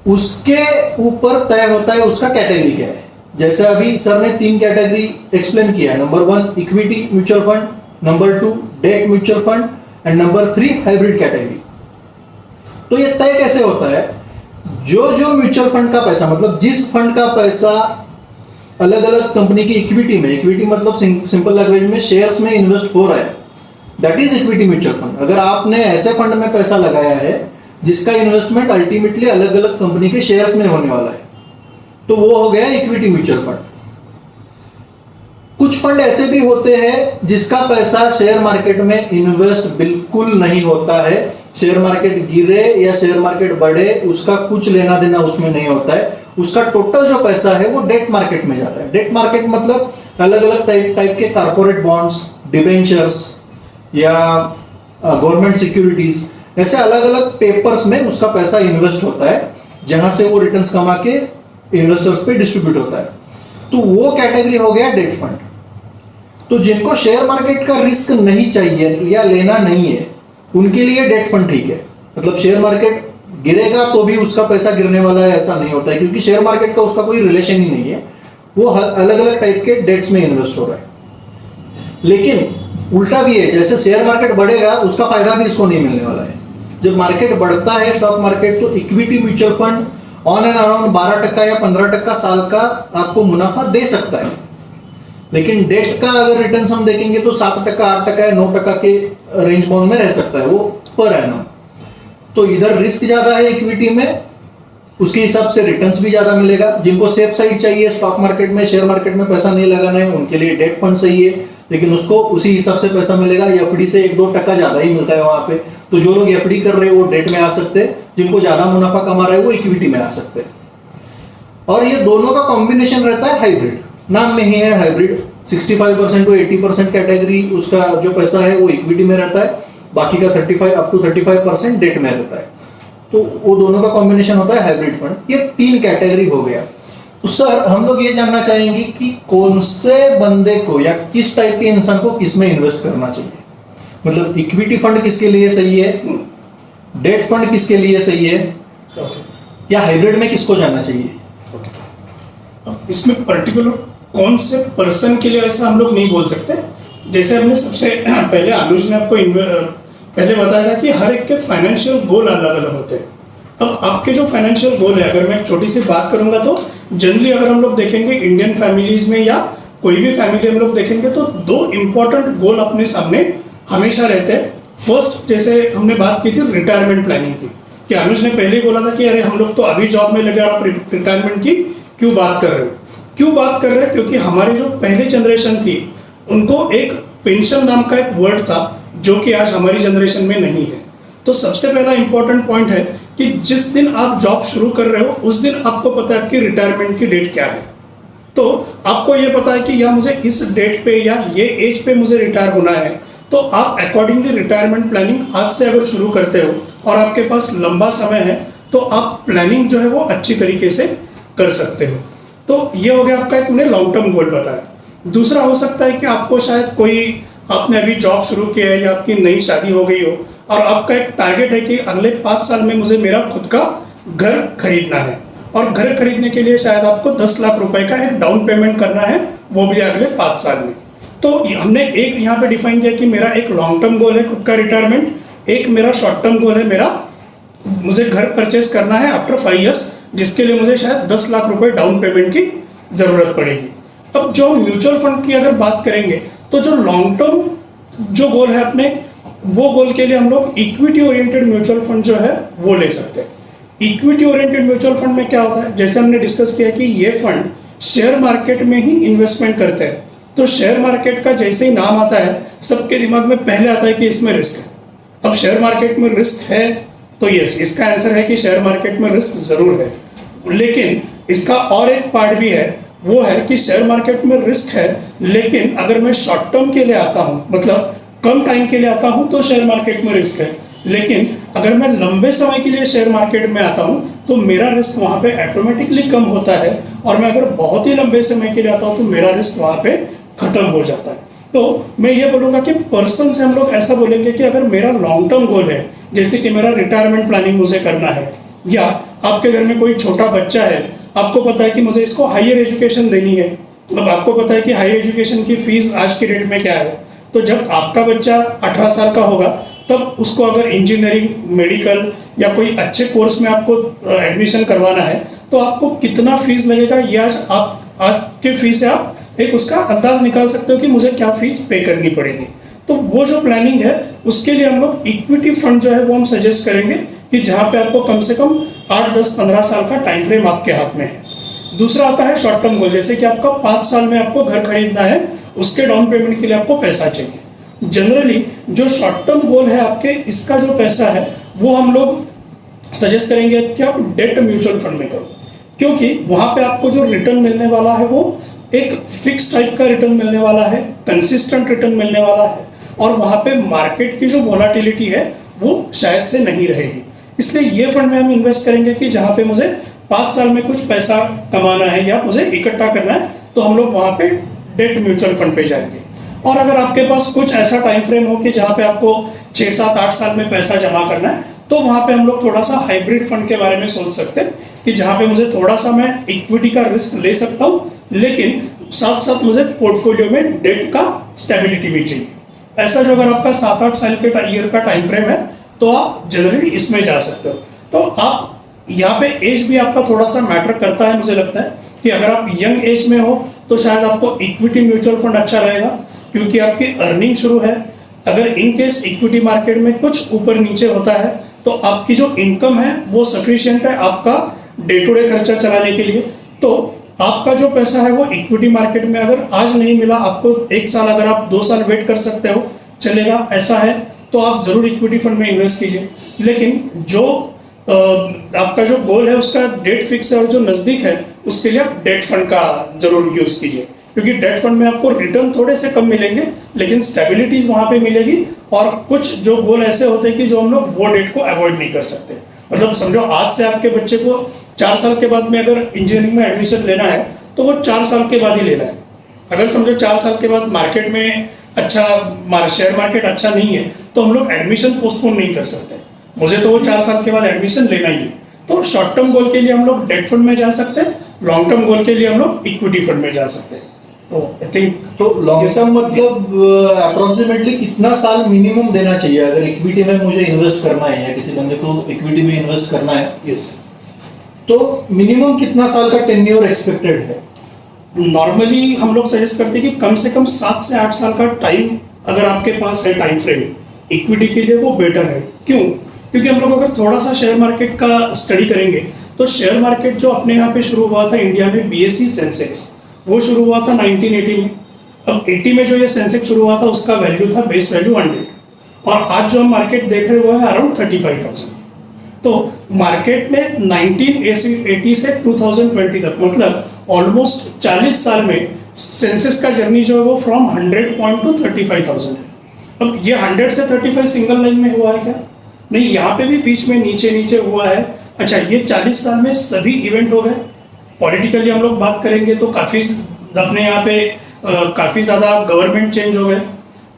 उसके ऊपर तय होता है उसका कैटेगरी क्या है। जैसे अभी सर ने 3 कैटेगरी एक्सप्लेन किया, number 1 equity mutual fund, number 2 debt mutual fund and number 3 hybrid category. तो ये तय कैसे होता है, जो जो म्यूचुअल फंड का पैसा, मतलब जिस फंड का पैसा अलग अलग कंपनी की इक्विटी में, इक्विटी मतलब सिंपल लैंग्वेज में शेयर्स में इन्वेस्ट हो रहा है, that is equity mutual fund. अगर आपने ऐसे फंड में पैसा लगाया है जिसका इन्वेस्टमेंट अल्टीमेटली अलग अलग कंपनी के शेयर्स में होने वाला है, तो वो हो गया इक्विटी म्यूचुअल फंड। कुछ फंड ऐसे भी होते हैं जिसका पैसा शेयर मार्केट में इन्वेस्ट बिल्कुल नहीं होता है, शेयर मार्केट गिरे या शेयर मार्केट बढ़े उसका कुछ लेना देना उसमें नहीं होता है, उसका टोटल जो पैसा है वो डेट मार्केट में जाता है। डेट मार्केट मतलब अलग अलग टाइप के कारपोरेट बॉन्ड्स, डिबेंचर्स या गवर्नमेंट सिक्योरिटीज, ऐसे अलग अलग पेपर्स में उसका पैसा इन्वेस्ट होता है, जहां से वो रिटर्न्स कमा के इन्वेस्टर्स पे डिस्ट्रीब्यूट होता है। तो वो कैटेगरी हो गया डेट फंड। तो जिनको शेयर मार्केट का रिस्क नहीं चाहिए या लेना नहीं है उनके लिए डेट फंड ठीक है। मतलब शेयर मार्केट गिरेगा तो भी उसका पैसा गिरने वाला है ऐसा नहीं होता है, क्योंकि शेयर मार्केट का उसका कोई रिलेशन ही नहीं है, वो अलग अलग टाइप के डेट्स में इन्वेस्ट हो रहा है। लेकिन उल्टा भी है, जैसे शेयर मार्केट बढ़ेगा उसका फायदा भी इसको नहीं मिलने वाला है। जब मार्केट बढ़ता है स्टॉक मार्केट, तो equity mutual fund on and around 12% या 15% साल का आपको मुनाफा दे सकता है, लेकिन डेट का अगर रिटर्न हम देखेंगे तो 7%, 8% या 9% के रेंज बाउंड में रह सकता है वो पर एनम। तो इधर रिस्क ज्यादा है इक्विटी में, उसके हिसाब से रिटर्न्स भी ज्यादा मिलेगा। जिनको सेफ साइड चाहिए, स्टॉक मार्केट में, शेयर मार्केट में पैसा नहीं लगाना है, उनके लिए डेट फंड सही है, लेकिन उसको उसी हिसाब से पैसा मिलेगा। एफडी से 1-2% ज्यादा ही मिलता है वहां पे। तो जो लोग एफडी कर रहे हैं वो डेट में आ सकते हैं, जिनको ज्यादा मुनाफा कमा रहे हैं वो इक्विटी में आ सकते हैं। और ये दोनों का कॉम्बिनेशन रहता है हाइब्रिड, नाम में ही है हाइब्रिड। 65% टू 80% कैटेगरी उसका जो पैसा है वो इक्विटी में रहता है, बाकी का 35 अप टू 35% डेट में रहता है। तो वो दोनों का कॉम्बिनेशन होता है हाइब्रिड फंड। ये 3 कैटेगरी हो गया। तो सर हम लोग ये जानना चाहेंगे कि कौन से बंदे को या किस टाइप के इंसान को किस में इन्वेस्ट करना चाहिए। मतलब इक्विटी फंड किसके लिए सही है, डेट फंड किसके लिए सही है, या हाइब्रिड में किसको जाना चाहिए। इसमें पर्टिकुलर कौन से पर्सन के लिए ऐसा हम लोग नहीं बोल सकते। जैसे हमने सबसे पहले आनुज ने आपको पहले बताया था कि हर एक के फाइनेंशियल गोल अलग अलग होते हैं। अब आपके जो फाइनेंशियल गोल है, अगर मैं एक छोटी सी बात करूंगा तो जनरली अगर हम लोग देखेंगे इंडियन फैमिलीज में या कोई भी फैमिली हम लोग देखेंगे तो 2 इंपॉर्टेंट गोल अपने सामने हमेशा रहते हैं। फर्स्ट, जैसे हमने बात की थी रिटायरमेंट प्लानिंग की, कि अनुज ने पहले ही बोला था कि अरे हम लोग तो अभी जॉब में लगे, आप रिटायरमेंट की क्यों बात कर रहे हो। क्यों बात कर रहे हैं, क्योंकि हमारी जो पहली जनरेशन थी उनको एक पेंशन नाम का एक वर्ड था जो कि आज हमारी जनरेशन में नहीं है। तो सबसे पहला इंपॉर्टेंट पॉइंट है कि जिस दिन आप जॉब शुरू कर रहे हो उस दिन आपको पता है कि रिटायरमेंट की डेट क्या है। तो आपको ये पता है कि या मुझे इस डेट पे या ये एज पे मुझे रिटायर होना है, तो आप अकॉर्डिंगली रिटायरमेंट प्लानिंग आज से अगर शुरू करते हो और आपके पास लंबा समय है तो आप प्लानिंग जो है वो अच्छी तरीके से कर सकते हो। तो ये हो गया आपका एक मैंने लॉन्ग टर्म गोल बताया। दूसरा हो सकता है कि आपको शायद कोई, आपने अभी जॉब शुरू किया है या आपकी नई शादी हो गई हो और आपका एक टारगेट है कि अगले 5 साल में मुझे मेरा खुद का घर खरीदना है, और घर खरीदने के लिए शायद आपको 10 लाख रुपए का एक डाउन पेमेंट करना है, वो भी अगले 5 साल में। तो हमने एक यहाँ पे डिफाइन किया कि मेरा एक लॉन्ग टर्म गोल है खुद का रिटायरमेंट, एक मेरा शॉर्ट टर्म गोल है, मेरा मुझे घर परचेस करना है आफ्टर 5 इयर्स, जिसके लिए मुझे शायद 10 लाख रुपए डाउन पेमेंट की जरूरत पड़ेगी। अब जो म्यूचुअल फंड की अगर बात करेंगे तो जो लॉन्ग टर्म जो गोल है अपने, वो गोल के लिए हम लोग इक्विटी ओरिएंटेड म्यूचुअल फंड जो है वो ले सकते हैं। इक्विटी ओरिएंटेड म्यूचुअल फंड में क्या होता है, जैसे हमने डिस्कस किया कि ये फंड शेयर मार्केट में ही इन्वेस्टमेंट करते हैं, तो शेयर मार्केट का जैसे ही नाम आता है सबके दिमाग में पहले आता है कि इसमें रिस्क है। अब शेयर मार्केट में रिस्क है तो यस, इसका आंसर है कि शेयर मार्केट में रिस्क जरूर है, लेकिन इसका और एक पार्ट भी है, वो है कि शेयर मार्केट में रिस्क है, लेकिन अगर मैं शॉर्ट टर्म के लिए आता हूं, मतलब कम टाइम के लिए आता हूं तो शेयर मार्केट में रिस्क है, लेकिन अगर मैं लंबे समय के लिए शेयर मार्केट में आता हूं तो मेरा रिस्क वहां पे ऑटोमेटिकली कम होता है, और मैं अगर बहुत ही लंबे समय के लिए आता हूं तो मेरा रिस्क वहां पे खत्म हो जाता है। तो मैं ये बोलूंगा कि पर्सन से हम लोग ऐसा बोलेंगे कि अगर मेरा लॉन्ग टर्म गोल है, जैसे कि मेरा रिटायरमेंट प्लानिंग मुझे करना है, या आपके घर में कोई छोटा बच्चा है, आपको पता है कि मुझे इसको हायर एजुकेशन देनी है, मतलब आपको पता है कि हायर एजुकेशन की फीस आज की डेट में क्या है, तो जब आपका बच्चा 18 साल का होगा तब उसको अगर इंजीनियरिंग, मेडिकल या कोई अच्छे कोर्स में आपको एडमिशन करवाना है तो आपको कितना फीस लगेगा, ये आज के फीस से आप एक उसका अंदाज निकाल सकते हो कि मुझे क्या फीस पे करनी पड़ेगी। तो वो जो प्लानिंग है उसके लिए हम लोग इक्विटी फंड जो है वो हम सजेस्ट करेंगे कि जहां पे आपको कम से कम 8, 10, 15 साल का टाइम फ्रेम आपके हाथ में है। दूसरा आता है शॉर्ट टर्म गोल, जैसे कि आपका 5 साल में आपको घर खरीदना है, उसके डाउन पेमेंट के लिए आपको पैसा चाहिए। जनरली जो शॉर्ट टर्म गोल है आपके, इसका जो पैसा है वो हम लोग सजेस्ट करेंगे कि आप डेट म्यूचुअल फंड में करो, क्योंकि वहां पे आपको जो रिटर्न मिलने वाला है वो एक फिक्स टाइप का रिटर्न मिलने वाला है, कंसिस्टेंट रिटर्न मिलने वाला है, और वहां पे मार्केट की जो वोलाटिलिटी है वो शायद से नहीं रहेगी। इसलिए ये फंड में हम इन्वेस्ट करेंगे कि जहां पे मुझे 5 साल में कुछ पैसा कमाना है या मुझे इकट्ठा करना है, तो हम लोग वहां पे डेट म्यूचुअल फंड पे जाएंगे। और अगर आपके पास कुछ ऐसा टाइम फ्रेम हो कि जहां पे आपको 6, 7, 8 साल में पैसा जमा करना है, तो वहां पे हम लोग थोड़ा सा हाइब्रिड फंड के बारे में सोच सकते हैं कि जहां पे मुझे थोड़ा सा मैं इक्विटी का रिस्क ले सकता हूं, लेकिन साथ साथ मुझे पोर्टफोलियो में डेट का स्टेबिलिटी भी चाहिए। ऐसा जो अगर आपका 7-8 साल के ईयर का टाइम फ्रेम है तो आप जनरली इसमें जा सकते हो। तो आप यहाँ पे एज भी आपका थोड़ा सा मैटर करता है, मुझे लगता है कि अगर आप यंग एज में हो तो शायद आपको इक्विटी म्यूचुअल फंड अच्छा रहेगा, क्योंकि आपकी अर्निंग शुरू है। अगर इन केस इक्विटी मार्केट में कुछ ऊपर नीचे होता है तो आपकी जो इनकम है वो सफिशिएंट है आपका डे टू डे खर्चा चलाने के लिए। तो आपका जो पैसा है वो इक्विटी मार्केट में अगर आज नहीं मिला, आपको 1 साल, अगर आप 2 साल वेट कर सकते हो, चलेगा, ऐसा है तो आप जरूर इक्विटी फंड में इन्वेस्ट कीजिए। लेकिन जो आपका जो गोल है उसका डेट फिक्स है और जो नजदीक है उसके लिए आप डेट फंड का जरूर यूज कीजिए, क्योंकि डेट फंड में आपको रिटर्न थोड़े से कम मिलेंगे लेकिन स्टेबिलिटीज वहां पे मिलेगी। और कुछ जो गोल ऐसे होते हैं कि जो हम लोग वो डेट को अवॉइड नहीं कर सकते। मतलब समझो आज से आपके बच्चे को 4 साल के बाद में अगर इंजीनियरिंग में एडमिशन लेना है तो वो 4 साल के बाद ही लेना है। अगर समझो 4 साल के बाद मार्केट में अच्छा शेयर मार्केट अच्छा नहीं है तो हम लोग एडमिशन पोस्टपोन नहीं कर सकते, मुझे तो वो 4 साल के बाद एडमिशन लेना ही है। तो शॉर्ट टर्म गोल के लिए हम लोग डेट फंड में जा सकते हैं, लॉन्ग टर्म गोल के लिए हम लोग इक्विटी फंड में जा सकते हैं। तो आई थिंक तो लॉन्ग टर्म मतलब अप्रोक्सीमेटली कितना साल मिनिमम देना चाहिए अगर इक्विटी में मुझे इन्वेस्ट करना है या किसी बंदे को इक्विटी में इन्वेस्ट करना है? यस, तो मिनिमम कितना साल का टेन्योर एक्सपेक्टेड है? नॉर्मली हम लोग सजेस्ट करते हैं कि कम से कम 7 से 8 साल का टाइम अगर आपके पास है टाइम फ्रेम इक्विटी के लिए, वो बेटर है। क्यों? क्योंकि हम लोग अगर थोड़ा सा शेयर मार्केट का स्टडी करेंगे तो शेयर मार्केट जो अपने यहाँ पे शुरू हुआ था इंडिया में, BSE सेंसेक्स, वो शुरू हुआ था 1980 में। अब 80 में जो ये सेंसेक्स शुरू हुआ था उसका वैल्यू था बेस वैल्यू 100, और आज जो हम मार्केट देख रहे हुए हैं अराउंड 35,000। तो मार्केट में 1980 से 2020 तक, मतलब ऑलमोस्ट 40 साल में सेंसेक्स का जर्नी जो है वो फ्रॉम 100 पॉइंट टू 35,000 है। अब ये 100 से 35 सिंगल लाइन में हुआ है क्या? नहीं, यहाँ पे भी बीच में नीचे नीचे हुआ है। अच्छा, ये 40 साल में सभी इवेंट हो गए। पॉलिटिकली हम लोग बात करेंगे तो काफी अपने यहाँ पे काफी ज्यादा गवर्नमेंट चेंज हो गए,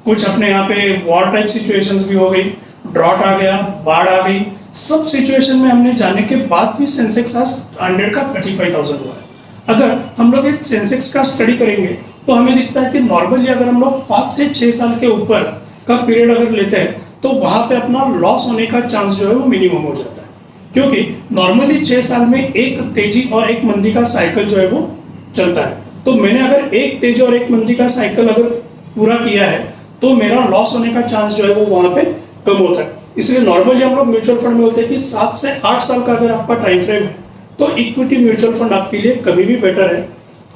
कुछ अपने यहाँ पे वॉर टाइप सिचुएशंस भी हो गई, ड्रॉट आ गया, बाढ़ आ गई। सब सिचुएशन में हमने जाने के बाद भी सेंसेक्स आज 100 का 35,000 हुआ है। अगर हम लोग एक सेंसेक्स का स्टडी करेंगे तो हमें दिखता है कि नॉर्मली अगर हम लोग 5 से 6 साल के ऊपर का पीरियड अगर लेते हैं तो वहां पे अपना लॉस होने का चांस जो है वो मिनिमम हो जाता है, क्योंकि नॉर्मली 6 साल में एक तेजी और एक मंदी का साइकिल जो है वो चलता है। तो मैंने अगर एक तेजी और एक मंदी का साइकिल अगर पूरा किया है तो मेरा लॉस होने का चांस जो है वो वहां पे कम होता है। इसलिए नॉर्मली हम लोग म्यूचुअल फंड में बोलते हैं कि 7 से 8 साल का अगर आपका टाइम फ्रेम है तो इक्विटी म्यूचुअल फंड आपके लिए कभी भी बेटर है,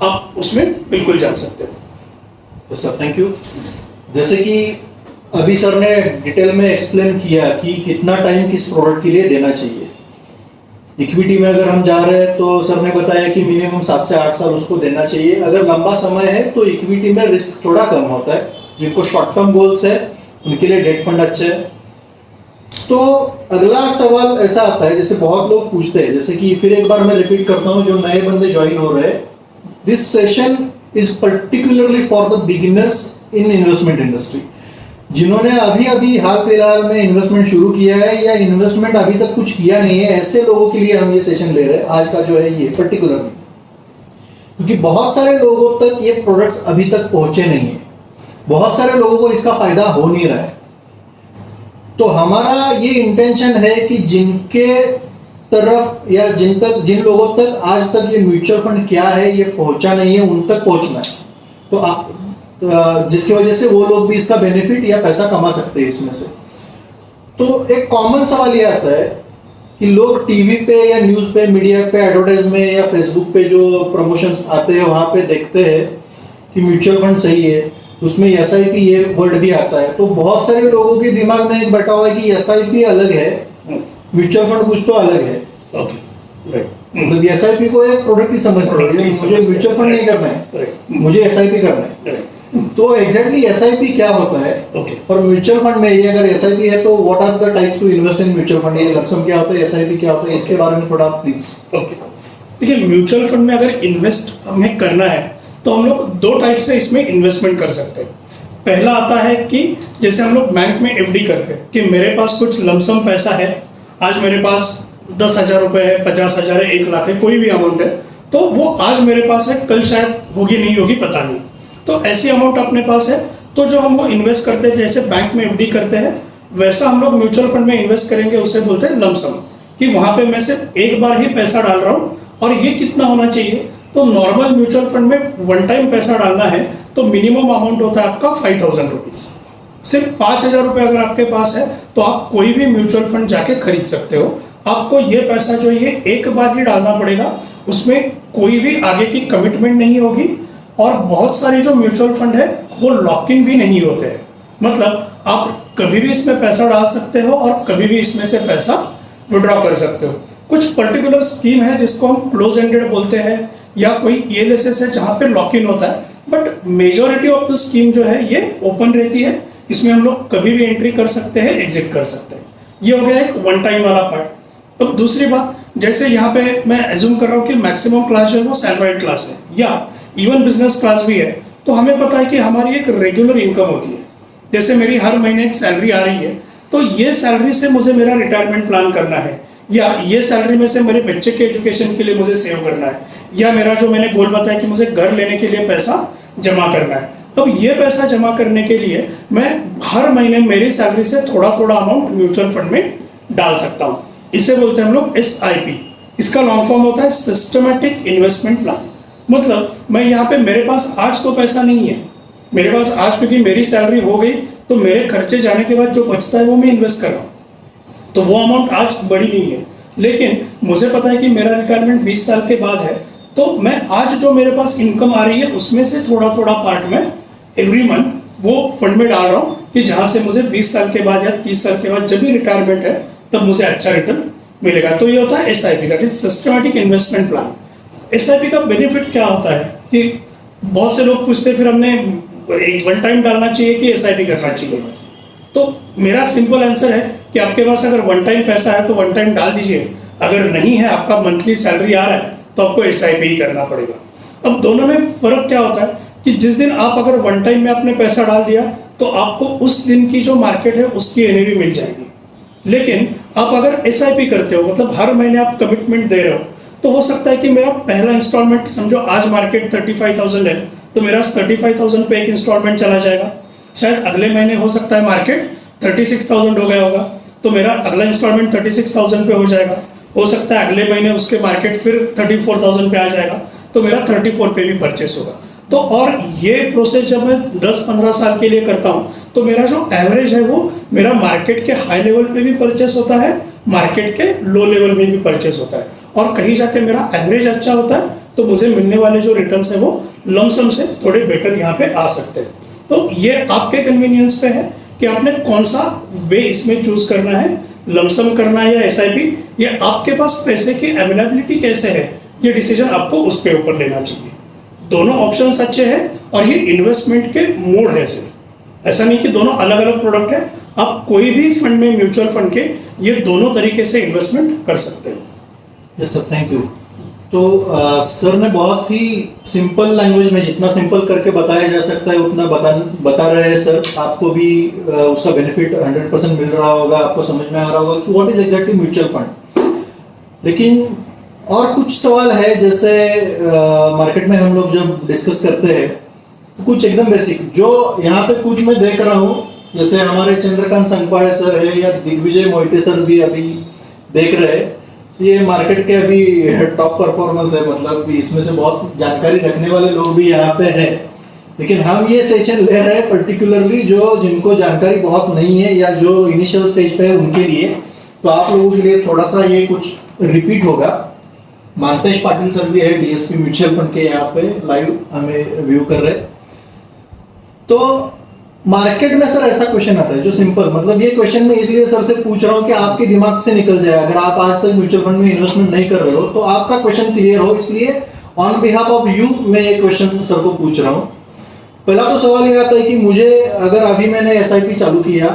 आप उसमें बिल्कुल जा सकते हो। Sir thank you. जैसे कि अभी सर ने डिटेल में एक्सप्लेन किया कि कितना टाइम किस प्रोडक्ट के लिए देना चाहिए। इक्विटी में अगर हम जा रहे हैं तो सर ने बताया कि मिनिमम 7 से 8 साल उसको देना चाहिए। अगर लंबा समय है तो इक्विटी में रिस्क थोड़ा कम होता है। जिनको शॉर्ट टर्म गोल्स है उनके लिए डेट फंड अच्छा है। तो अगला सवाल ऐसा आता है, जैसे बहुत लोग पूछते हैं, जैसे कि फिर एक बार मैं रिपीट करता हूँ, जो नए बंदे ज्वाइन हो रहे हैं, this session is particularly for the beginners in investment industry. जिन्होंने अभी अभी हाल फिलहाल में इन्वेस्टमेंट शुरू किया है या इन्वेस्टमेंट अभी तक कुछ किया नहीं है, ऐसे लोगों के लिए हम ये सेशन ले रहे हैं आज का जो है ये पर्टिकुलरली, क्योंकि बहुत सारे लोगों तक ये प्रोडक्ट्स अभी तक पहुंचे नहीं है, बहुत सारे लोगों को इसका फायदा हो नहीं रहा है। तो हमारा ये इंटेंशन है कि जिनके तरफ या जिन लोगों तक आज तक ये म्यूचुअल फंड क्या है ये पहुंचा नहीं है, उन तक पहुंचना है। तो आप जिसकी वजह से वो लोग भी इसका बेनिफिट या पैसा कमा सकते हैं इसमें से। तो एक कॉमन सवाल ये आता है कि लोग टीवी पे या न्यूज़ पे, मीडिया पे, एडवर्टाइज में या फेसबुक पे जो प्रमोशंस आते हैं वहां पे देखते हैं कि म्यूचुअल फंड सही है, उसमें एसआईपी ये वर्ड भी आता है। तो बहुत सारे लोगों के दिमाग में एक बैठा हुआ है कि एसआईपी अलग है, म्यूचुअल फंड कुछ तो अलग है। मतलब एसआईपी को एक प्रोडक्ट ही समझ रहे हैं, मुझे म्यूचुअल फंड नहीं करना है, मुझे एसआईपी करना है। तो एग्जैक्टली एसआईपी क्या होता है और म्यूचुअल फंड में ये अगर एसआईपी है तो what are the types to invest in mutual fund, ये लमसम क्या होता है, एसआईपी क्या होता है, इसके बारे में थोड़ा प्लीज। ओके, देखिए म्यूचुअल फंड में अगर इन्वेस्ट हमें करना है तो हम लोग 2 टाइप से इसमें इन्वेस्टमेंट कर सकते हैं। पहला आता है कि जैसे हम लोग बैंक में एफडी करते हैं कि मेरे पास कुछ लमसम पैसा है, आज मेरे पास 10,000 रुपए है, 50,000 है, 1 लाख है, कोई भी अमाउंट है, तो वो आज मेरे पास है, कल शायद होगी नहीं होगी पता नहीं। तो ऐसी अमाउंट अपने पास है तो जो हम वो इन्वेस्ट करते हैं, जैसे बैंक में एफडी करते हैं वैसा हम लोग म्यूचुअल फंड में इन्वेस्ट करेंगे, उसे बोलते हैं लमसम, कि वहां पे मैं सिर्फ एक बार ही पैसा डाल रहा हूँ। और ये कितना होना चाहिए, तो नॉर्मल म्यूचुअल फंड में 1 टाइम पैसा डालना है तो मिनिमम अमाउंट होता है आपका 5,000 रुपीज। सिर्फ 5,000 रुपए अगर आपके पास है तो आप कोई भी म्यूचुअल फंड जाके खरीद सकते हो। आपको ये पैसा जो ये एक बार ही डालना पड़ेगा, उसमें कोई भी आगे की कमिटमेंट नहीं होगी। और बहुत सारे जो म्यूचुअल फंड है वो लॉक इन भी नहीं होते हैं, मतलब आप कभी भी इसमें पैसा डाल सकते हो और कभी भी इसमें से पैसा विड्रॉ कर सकते हो। कुछ पर्टिकुलर स्कीम है जिसको हम क्लोज एंडेड बोलते हैं या कोई ईएलएसएस है जहां पे लॉक इन होता है, but majority of the scheme जो है ये ओपन रहती है, इसमें हम लोग कभी भी एंट्री कर सकते हैं, एग्जिट कर सकते हैं। ये हो गया एक 1 टाइम वाला पार्ट। अब दूसरी बात, जैसे यहाँ पे मैं एज्यूम कर रहा हूँ कि मैक्सिमम क्लास जो है वो सैलरीड क्लास है या इवन बिजनेस क्लास भी है, तो हमें पता है कि हमारी एक रेगुलर इनकम होती है। जैसे मेरी हर महीने एक सैलरी आ रही है तो ये सैलरी से मुझे मेरा रिटायरमेंट प्लान करना है, या ये सैलरी में से मेरे बच्चे के एजुकेशन के लिए मुझे सेव करना है, या मेरा जो मैंने गोल बताया कि मुझे घर लेने के लिए पैसा जमा करना है। अब ये पैसा जमा करने के लिए मैं हर महीने मेरी सैलरी से थोड़ा थोड़ा अमाउंट म्यूचुअल फंड में डाल सकता हूँ। इसे बोलते हैं हम लोग SIP। इसका लॉन्ग फॉर्म होता है सिस्टमैटिक इन्वेस्टमेंट प्लान। मतलब मैं यहाँ पे, मेरे पास आज तो पैसा नहीं है, मेरे पास आज क्योंकि मेरी सैलरी हो गई तो मेरे खर्चे जाने के बाद जो बचता है वो मैं इन्वेस्ट कर रहा हूँ, तो वो अमाउंट आज बड़ी नहीं है। लेकिन मुझे पता है कि मेरा रिटायरमेंट 20 साल के बाद है, तो मैं आज जो मेरे पास इनकम आ रही है उसमें से थोड़ा थोड़ा पार्ट में एवरी मंथ वो फंड में डाल रहा हूँ कि जहां से मुझे 20 साल के बाद या 30 साल के बाद जब भी रिटायरमेंट है तब मुझे अच्छा रिटर्न मिलेगा। तो ये होता है SIP, that is systematic investment plan. SIP का बेनिफिट क्या होता है कि बहुत से लोग पूछते फिर हमने एक 1 टाइम डालना चाहिए कि SIP करना चाहिए, तो मेरा सिंपल आंसर है कि आपके पास अगर 1 टाइम पैसा है तो 1 टाइम डाल दीजिए, अगर नहीं है, आपका मंथली सैलरी आ रहा है तो आपको SIP ही करना पड़ेगा। अब दोनों में फर्क क्या होता है कि जिस दिन आप अगर 1 टाइम में आपने पैसा डाल दिया तो आपको उस दिन की जो मार्केट है उसकी NAV मिल जाएगी। लेकिन आप अगर SIP करते हो, मतलब हर महीने आप कमिटमेंट दे रहे हो, तो हो सकता है कि मेरा पहला इंस्टॉलमेंट समझो आज मार्केट 35,000 है तो मेरा 35,000 पे एक इंस्टॉलमेंट चला जाएगा। शायद अगले महीने हो सकता है मार्केट 36,000 हो गया होगा, तो मेरा अगला इंस्टॉलमेंट 36,000 पे हो जाएगा। हो सकता है अगले महीने उसके मार्केट फिर 34,000 पे आ जाएगा, तो मेरा 34 पे भी परचेस होगा। तो और ये प्रोसेस जब मैं 10-15 साल के लिए करता हूँ, तो मेरा जो एवरेज है वो मेरा मार्केट के हाई लेवल पे भी परचेस होता है, मार्केट के लो लेवल में भी परचेस होता है, और कहीं जाके मेरा एवरेज अच्छा होता है, तो मुझे मिलने वाले जो रिटर्न्स है वो लमसम से थोड़े बेटर यहाँ पे आ सकते हैं। तो ये आपके कन्वीनियंस पे है कि आपने कौन सा वे इसमें चूज करना है, लमसम करना है या एसआईपी, या आपके पास पैसे की अवेलेबिलिटी कैसे है, ये डिसीजन आपको उस पे ऊपर लेना चाहिए। दोनों ऑप्शंस अच्छे हैं और ये इन्वेस्टमेंट के मोड है सिर्फ, ऐसा नहीं कि दोनों अलग अलग प्रोडक्ट है। आप कोई भी फंड में, म्यूचुअल फंड के, ये दोनों तरीके से इन्वेस्टमेंट कर सकते हैं। Yes sir, thank you. तो सर ने बहुत ही सिंपल लैंग्वेज में, जितना सिंपल करके बताया जा सकता है उतना बता रहे हैं सर। आपको भी उसका बेनिफिट 100% मिल रहा होगा, आपको समझ में आ रहा होगा कि what is exactly mutual fund. लेकिन और कुछ सवाल है, जैसे मार्केट में हम लोग जब डिस्कस करते हैं कुछ एकदम बेसिक, जो यहाँ पे कुछ मैं देख रहा हूँ, जैसे हमारे चंद्रकांत संगपाड़े सर है या दिग्विजय मोहिते सर भी अभी देख रहे हैं, ये मार्केट के अभी टॉप परफॉर्मेंस है, मतलब इसमें से बहुत जानकारी रखने वाले लोग भी यहाँ पे हैं। लेकिन हम ये सेशन ले रहे हैं पर्टिकुलरली जो जिनको जानकारी बहुत नहीं है या जो इनिशियल स्टेज पे है उनके लिए। तो आप लोगों के लिए थोड़ा सा ये कुछ रिपीट होगा। मानतेश पाटिल सर भी है, डीएसपी म्यूचुअल फंड के, यहाँ पे लाइव हमें व्यू कर रहे। तो मार्केट में सर ऐसा क्वेश्चन आता है जो सिंपल, मतलब ये क्वेश्चन मैं इसलिए सर से पूछ रहा हूँ कि आपके दिमाग से निकल जाए। अगर आप आज तक म्यूचुअल फंड में इन्वेस्टमेंट नहीं कर रहे हो तो आपका क्वेश्चन क्लियर हो, इसलिए ऑन बिहाफ ऑफ यू मैं ये क्वेश्चन सर को पूछ रहा हूँ। पहला तो सवाल ये आता है कि मुझे अगर अभी मैंने एसआईपी चालू किया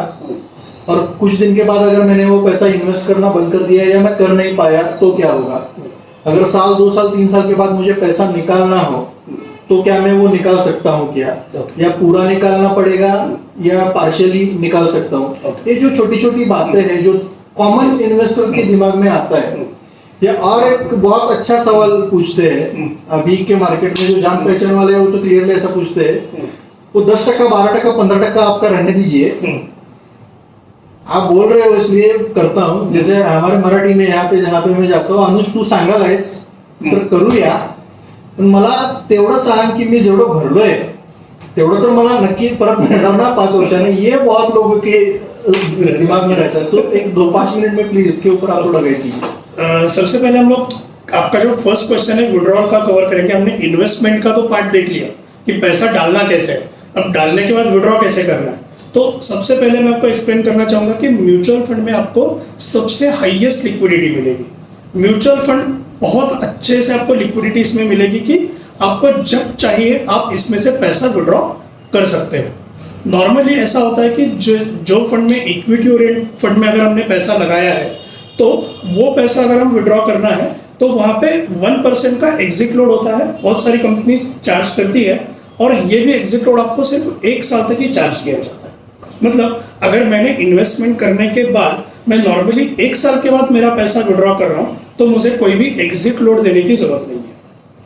और कुछ दिन के बाद अगर मैंने वो पैसा इन्वेस्ट करना बंद कर दिया या मैं कर नहीं पाया तो क्या होगा? अगर साल, 2 साल, 3 साल के बाद मुझे पैसा निकालना हो तो क्या मैं वो निकाल सकता हूँ क्या? या पूरा निकालना पड़ेगा या पार्शियली निकाल सकता हूँ? ये जो छोटी छोटी बातें हैं जो कॉमन इन्वेस्टर के दिमाग में आता है। या और एक बहुत अच्छा सवाल पूछते हैं अभी के मार्केट में, जो जान पहचान वाले हैं वो तो क्लियरली ऐसा पूछते हैं, वो 10%, 12%, 15% आपका रहने दीजिए, आप बोल रहे हो इसलिए करता हूँ। जैसे हमारे मराठी में यहाँ पे जहाँ पे मैं जातो, अनुज तू सांगालायस तर करूया, पण मला तेवढं सांग की मी जेवढं भरलोय तेवढं तर मला नक्की परत मिळणार ना 5 वर्षाने। ये बहुत लोगों के दिमाग में रहता है। तो एक 2-5 मिनट में प्लीज इसके ऊपर आप थोड़ा गाइड कीजिए। सबसे पहले हम लोग आपका जो फर्स्ट क्वेश्चन है विड्रॉल का कवर करेंगे। हमने इन्वेस्टमेंट का तो पार्ट देख लिया कि पैसा डालना कैसे है, अब डालने के बाद विड्रॉ कैसे करना है। तो सबसे पहले मैं आपको एक्सप्लेन करना चाहूंगा कि म्यूचुअल फंड में आपको सबसे हाईएस्ट लिक्विडिटी मिलेगी। म्यूचुअल फंड बहुत अच्छे से आपको लिक्विडिटी इसमें मिलेगी कि आपको जब चाहिए आप इसमें से पैसा विड्रॉ कर सकते हो। नॉर्मली ऐसा होता है कि जो फंड में इक्विटी ओरिएंटेड फंड में अगर हमने पैसा लगाया है तो वो पैसा अगर हम विड्रॉ करना है तो वहां पे 1% का एग्जिट लोड होता है। बहुत सारी कंपनीज चार्ज करती है और ये भी एग्जिट लोड आपको सिर्फ 1 साल तक ही चार्ज किया जाता है। मतलब अगर मैंने इन्वेस्टमेंट करने के बाद मैं नॉर्मली 1 साल के बाद मेरा पैसा विड्रॉ कर रहा हूं तो मुझे कोई भी एग्जिट लोड देने की जरूरत नहीं है,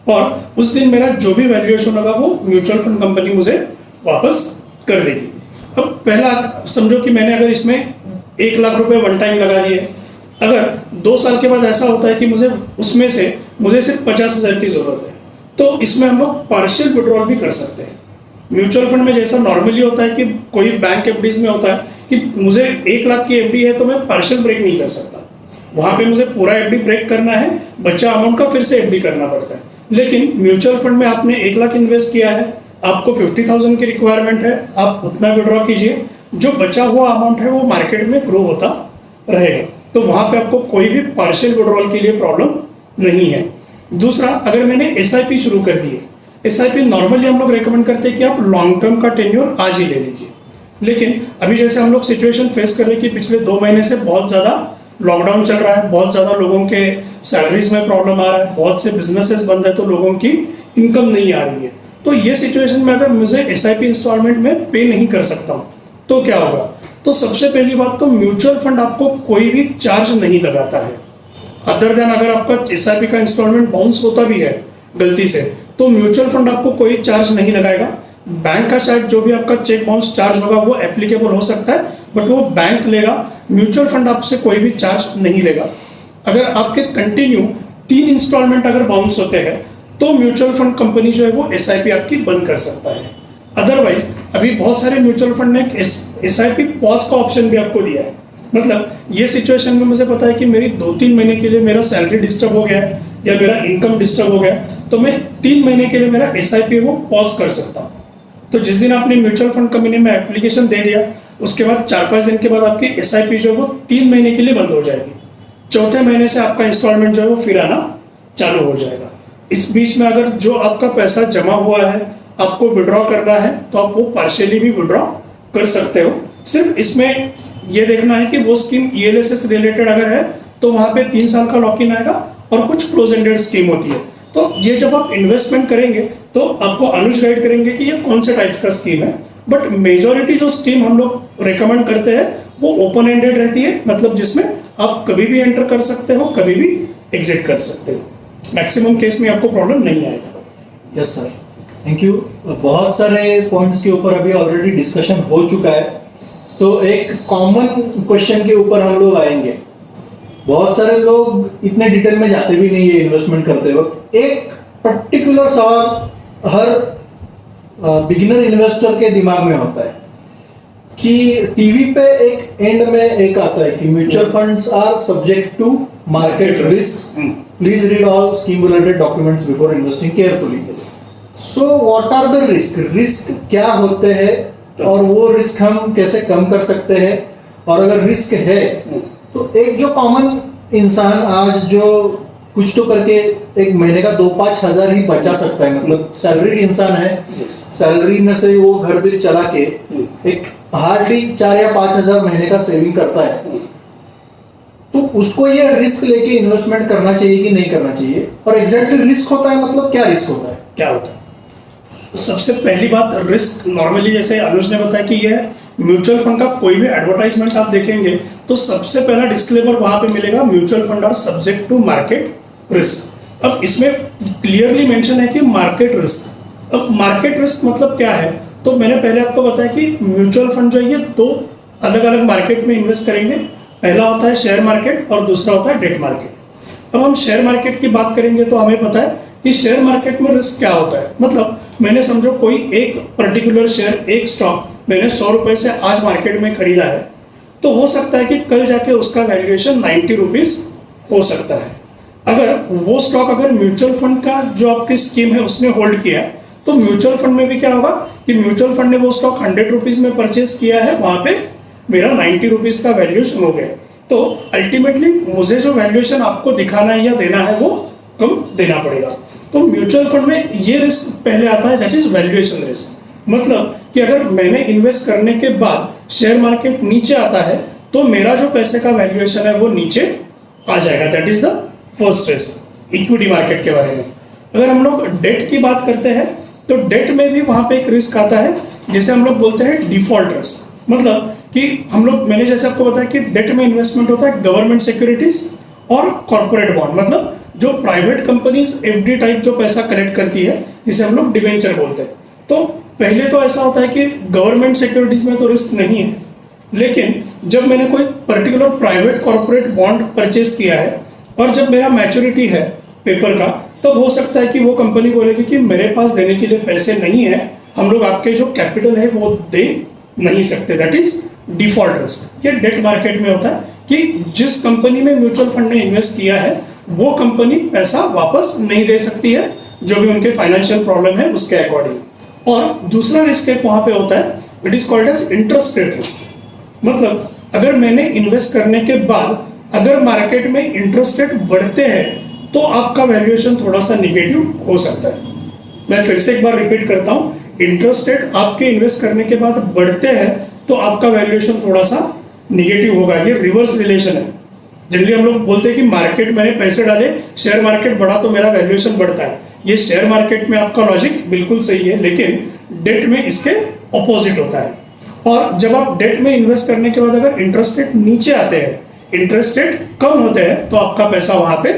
और उस दिन मेरा जो भी वैल्यूएशन होगा वो म्यूचुअल फंड कंपनी मुझे वापस कर देगी। अब पहला समझो कि मैंने अगर इसमें 1 लाख रुपए वन टाइम लगा दिए, अगर 2 साल के बाद ऐसा होता है कि उसमें से मुझे सिर्फ 50,000 की जरूरत है, तो इसमें हम लोग पार्शियल विड्रॉल भी कर सकते हैं। म्यूचुअल फंड में जैसा नॉर्मली होता है कि कोई बैंक एफडीज में होता है कि मुझे 1 लाख की एफडी है तो मैं पार्शियल ब्रेक नहीं कर सकता, वहां पे मुझे पूरा एफडी ब्रेक करना है, बचा अमाउंट का फिर से एफडी करना पड़ता है। लेकिन म्यूचुअल फंड में आपने 1 लाख इन्वेस्ट किया है, आपको 50,000 की रिक्वायरमेंट है, आप उतना विड्रॉ कीजिए, जो बचा हुआ अमाउंट है वो मार्केट में ग्रो होता रहेगा, तो वहां पे आपको कोई भी पार्शियल विड्रॉल के लिए प्रॉब्लम नहीं है। दूसरा, अगर मैंने एसआईपी शुरू कर दी है, एसआईपी नॉर्मली हम लोग रेकमेंड करते हैं कि आप लॉन्ग टर्म का टेन्योर आज ही ले लीजिए। लेकिन अभी जैसे हम लोग सिचुएशन फेस कर रहे हैं कि पिछले 2 महीने से बहुत ज्यादा लॉकडाउन चल रहा है, बहुत ज्यादा लोगों के सैलरीज में प्रॉब्लम आ रहा है, बहुत से बिजनेसेस बंद है, तो लोगों की इनकम नहीं आ रही है। तो ये सिचुएशन में अगर मुझे एसआईपी इंस्टॉलमेंट में पे नहीं कर सकता हूँ तो क्या होगा? तो सबसे पहली बात तो म्यूचुअल फंड आपको कोई भी चार्ज नहीं लगाता है, अदर देन अगर आपका एसआईपी का इंस्टॉलमेंट बाउंस होता भी है गलती से तो म्यूचुअल फंड आपको कोई चार्ज नहीं लगाएगा। बैंक का शायद जो भी आपका चेक बाउंस चार्ज होगा वो एप्लीकेबल हो सकता है, बट वो बैंक लेगा, म्यूचुअल फंड आपसे कोई भी चार्ज नहीं लेगा। अगर आपके कंटिन्यू 3 इंस्टॉलमेंट अगर बाउंस होते हैं तो म्यूचुअल फंड कंपनी जो है वो SIP आपकी बंद कर सकता है। अदरवाइज अभी बहुत सारे म्यूचुअल फंड ने SIP पॉज का ऑप्शन भी आपको दिया है। मतलब ये सिचुएशन में मुझे पता है कि मेरी 2-3 महीने के लिए मेरा सैलरी डिस्टर्ब हो गया है या मेरा इनकम डिस्टर्ब हो गया, तो मैं 3 महीने के लिए मेरा SIP वो पॉज कर सकता हूँ। तो जिस दिन आपने म्यूचुअल फंड कंपनी में एप्लीकेशन दे दिया, उसके बाद 4-5 दिन के बाद आपकी SIP जो है वो 3 महीने के लिए बंद हो जाएगी। चौथे महीने से आपका इंस्टॉलमेंट जो है वो फिर आना चालू हो जाएगा। इस बीच में अगर जो आपका पैसा जमा हुआ है आपको विड्रॉ करना है तो आप वो पार्शियली भी विड्रॉ कर सकते हो। सिर्फ इसमें ये देखना है कि वो स्कीम ELSS रिलेटेड अगर है तो वहां पे 3 साल का लॉक इन आएगा और कुछ क्लोज एंडेड स्कीम होती है। तो ये जब आप इन्वेस्टमेंट करेंगे तो आपको अनुज गाइड करेंगे कि ये कौन से टाइप का स्कीम है, बट मेजॉरिटी जो स्कीम हम लोग रिकमेंड करते हैं वो ओपन एंडेड रहती है, मतलब जिसमें आप कभी भी एंटर कर सकते हो, कभी भी एग्जिट कर सकते हो। मैक्सिमम केस में आपको प्रॉब्लम नहीं आएगा। Yes sir, thank you. बहुत सारे पॉइंट्स के ऊपर अभी ऑलरेडी डिस्कशन हो चुका है, तो एक कॉमन क्वेश्चन के ऊपर हम लोग आएंगे। बहुत सारे लोग इतने डिटेल में जाते भी नहीं है इन्वेस्टमेंट करते वक्त। एक पर्टिकुलर सवाल हर बिगिनर इन्वेस्टर के दिमाग में होता है कि टीवी पे एक एंड में एक आता है कि mutual funds are subject to market risk, please read all scheme related documents before investing carefully. So what are the risk क्या होते हैं और वो रिस्क हम कैसे कम कर सकते हैं, और अगर रिस्क है तो एक जो कॉमन इंसान आज जो कुछ तो करके एक महीने का 2-5 हजार ही बचा सकता है, मतलब सैलरीड इंसान है, सैलरी में से वो घर बिल चला के एक हार्डली 4 या 5 हजार महीने का सेविंग करता है, तो उसको ये रिस्क लेके इन्वेस्टमेंट करना चाहिए कि नहीं करना चाहिए, और एग्जैक्टली रिस्क होता है मतलब क्या रिस्क होता है? क्या होता है? सबसे पहली बात, रिस्क नॉर्मली जैसे अनुज ने बताया कि यह म्यूचुअल फंड का कोई भी एडवर्टाइजमेंट आप देखेंगे तो सबसे पहला डिस्क्लेमर वहां पे मिलेगा, mutual fund are subject to market risk. अब इसमें क्लियरली मेंशन है कि मार्केट रिस्क। अब मार्केट रिस्क मतलब क्या है, तो मैंने पहले आपको बताया कि म्यूचुअल फंड जो है ये 2 अलग अलग मार्केट में इन्वेस्ट करेंगे। पहला होता है शेयर मार्केट और दूसरा होता है डेट मार्केट। अब हम शेयर मार्केट की बात करेंगे तो हमें पता है कि शेयर मार्केट में रिस्क क्या होता है। मतलब मैंने समझो कोई एक पर्टिकुलर शेयर, एक स्टॉक मैंने 100 रुपए से आज मार्केट में खरीदा है, तो हो सकता है कि कल जाके उसका वैल्यूएशन 90 रुपीज हो सकता है। अगर वो स्टॉक अगर म्यूचुअल फंड का जो आपकी स्कीम है उसने होल्ड किया है, तो म्यूचुअल फंड में भी क्या होगा कि म्यूचुअल फंड ने वो स्टॉक 100 रुपीज में परचेस किया है, वहां पे मेरा 90 रुपीज का वैल्यूएशन हो गया। तो अल्टीमेटली मुझे जो वैल्यूएशन आपको दिखाना है या देना है वो कम देना पड़ेगा। तो म्यूचुअल फंड में ये रिस्क पहले आता है, दैट इज वैल्यूएशन रिस्क। मतलब कि अगर मैंने इन्वेस्ट करने के बाद शेयर मार्केट नीचे आता है तो मेरा जो पैसे का वैल्यूएशन है वो नीचे आ जाएगा, that is the first risk. Equity market के बारे में अगर हम लोग डेट की बात करते हैं तो डेट में भी वहां पे एक रिस्क आता है जिसे हम लोग बोलते हैं डिफॉल्ट रिस्क। मतलब कि हम लोग, मैंने जैसे आपको बताया कि डेट में इन्वेस्टमेंट होता है गवर्नमेंट सिक्योरिटीज और कॉर्पोरेट बॉन्ड, मतलब जो प्राइवेट कंपनीज FD टाइप जो पैसा कलेक्ट करती है जिसे हम लोग डिवेंचर बोलते हैं। तो पहले तो ऐसा होता है कि गवर्नमेंट सिक्योरिटीज में तो रिस्क नहीं है, लेकिन जब मैंने कोई particular private corporate bond purchase किया है और जब मेरा मैच्योरिटी है पेपर का, तो हो सकता है कि वो कंपनी बोलेगी कि मेरे पास देने के लिए पैसे नहीं है, हम लोग आपके जो कैपिटल है वो दे नहीं सकते, दैट इज डिफॉल्ट रिस्क। ये डेट मार्केट में होता है कि जिस कंपनी में म्यूचुअल फंड ने इन्वेस्ट किया है वो कंपनी पैसा वापस नहीं दे सकती है, जो भी उनके फाइनेंशियल प्रॉब्लम है उसके अकॉर्डिंग। और दूसरा रिस्क एक वहां पे होता है, it is called as interest rate risk. मतलब अगर मैंने इन्वेस्ट करने के बाद अगर मार्केट में इंटरेस्ट रेट बढ़ते हैं तो आपका वैल्यूएशन थोड़ा सा निगेटिव हो सकता है। मैं फिर से एक बार रिपीट करता हूं, इंटरेस्ट रेट आपके इन्वेस्ट करने के बाद बढ़ते हैं तो आपका वैल्यूएशन थोड़ा सा निगेटिव होगा। ये रिवर्स रिलेशन है। जनरली हम लोग बोलते हैं कि मार्केट मैंने पैसे डाले, शेयर मार्केट बढ़ा तो मेरा वैल्यूएशन बढ़ता है। ये शेयर मार्केट में आपका लॉजिक बिल्कुल सही है, लेकिन डेट में इसके ऑपोजिट होता है। और जब आप डेट में इन्वेस्ट करने के बाद अगर इंटरेस्ट रेट नीचे आते हैं, इंटरेस्ट रेट कम होते हैं, तो आपका पैसा वहां पे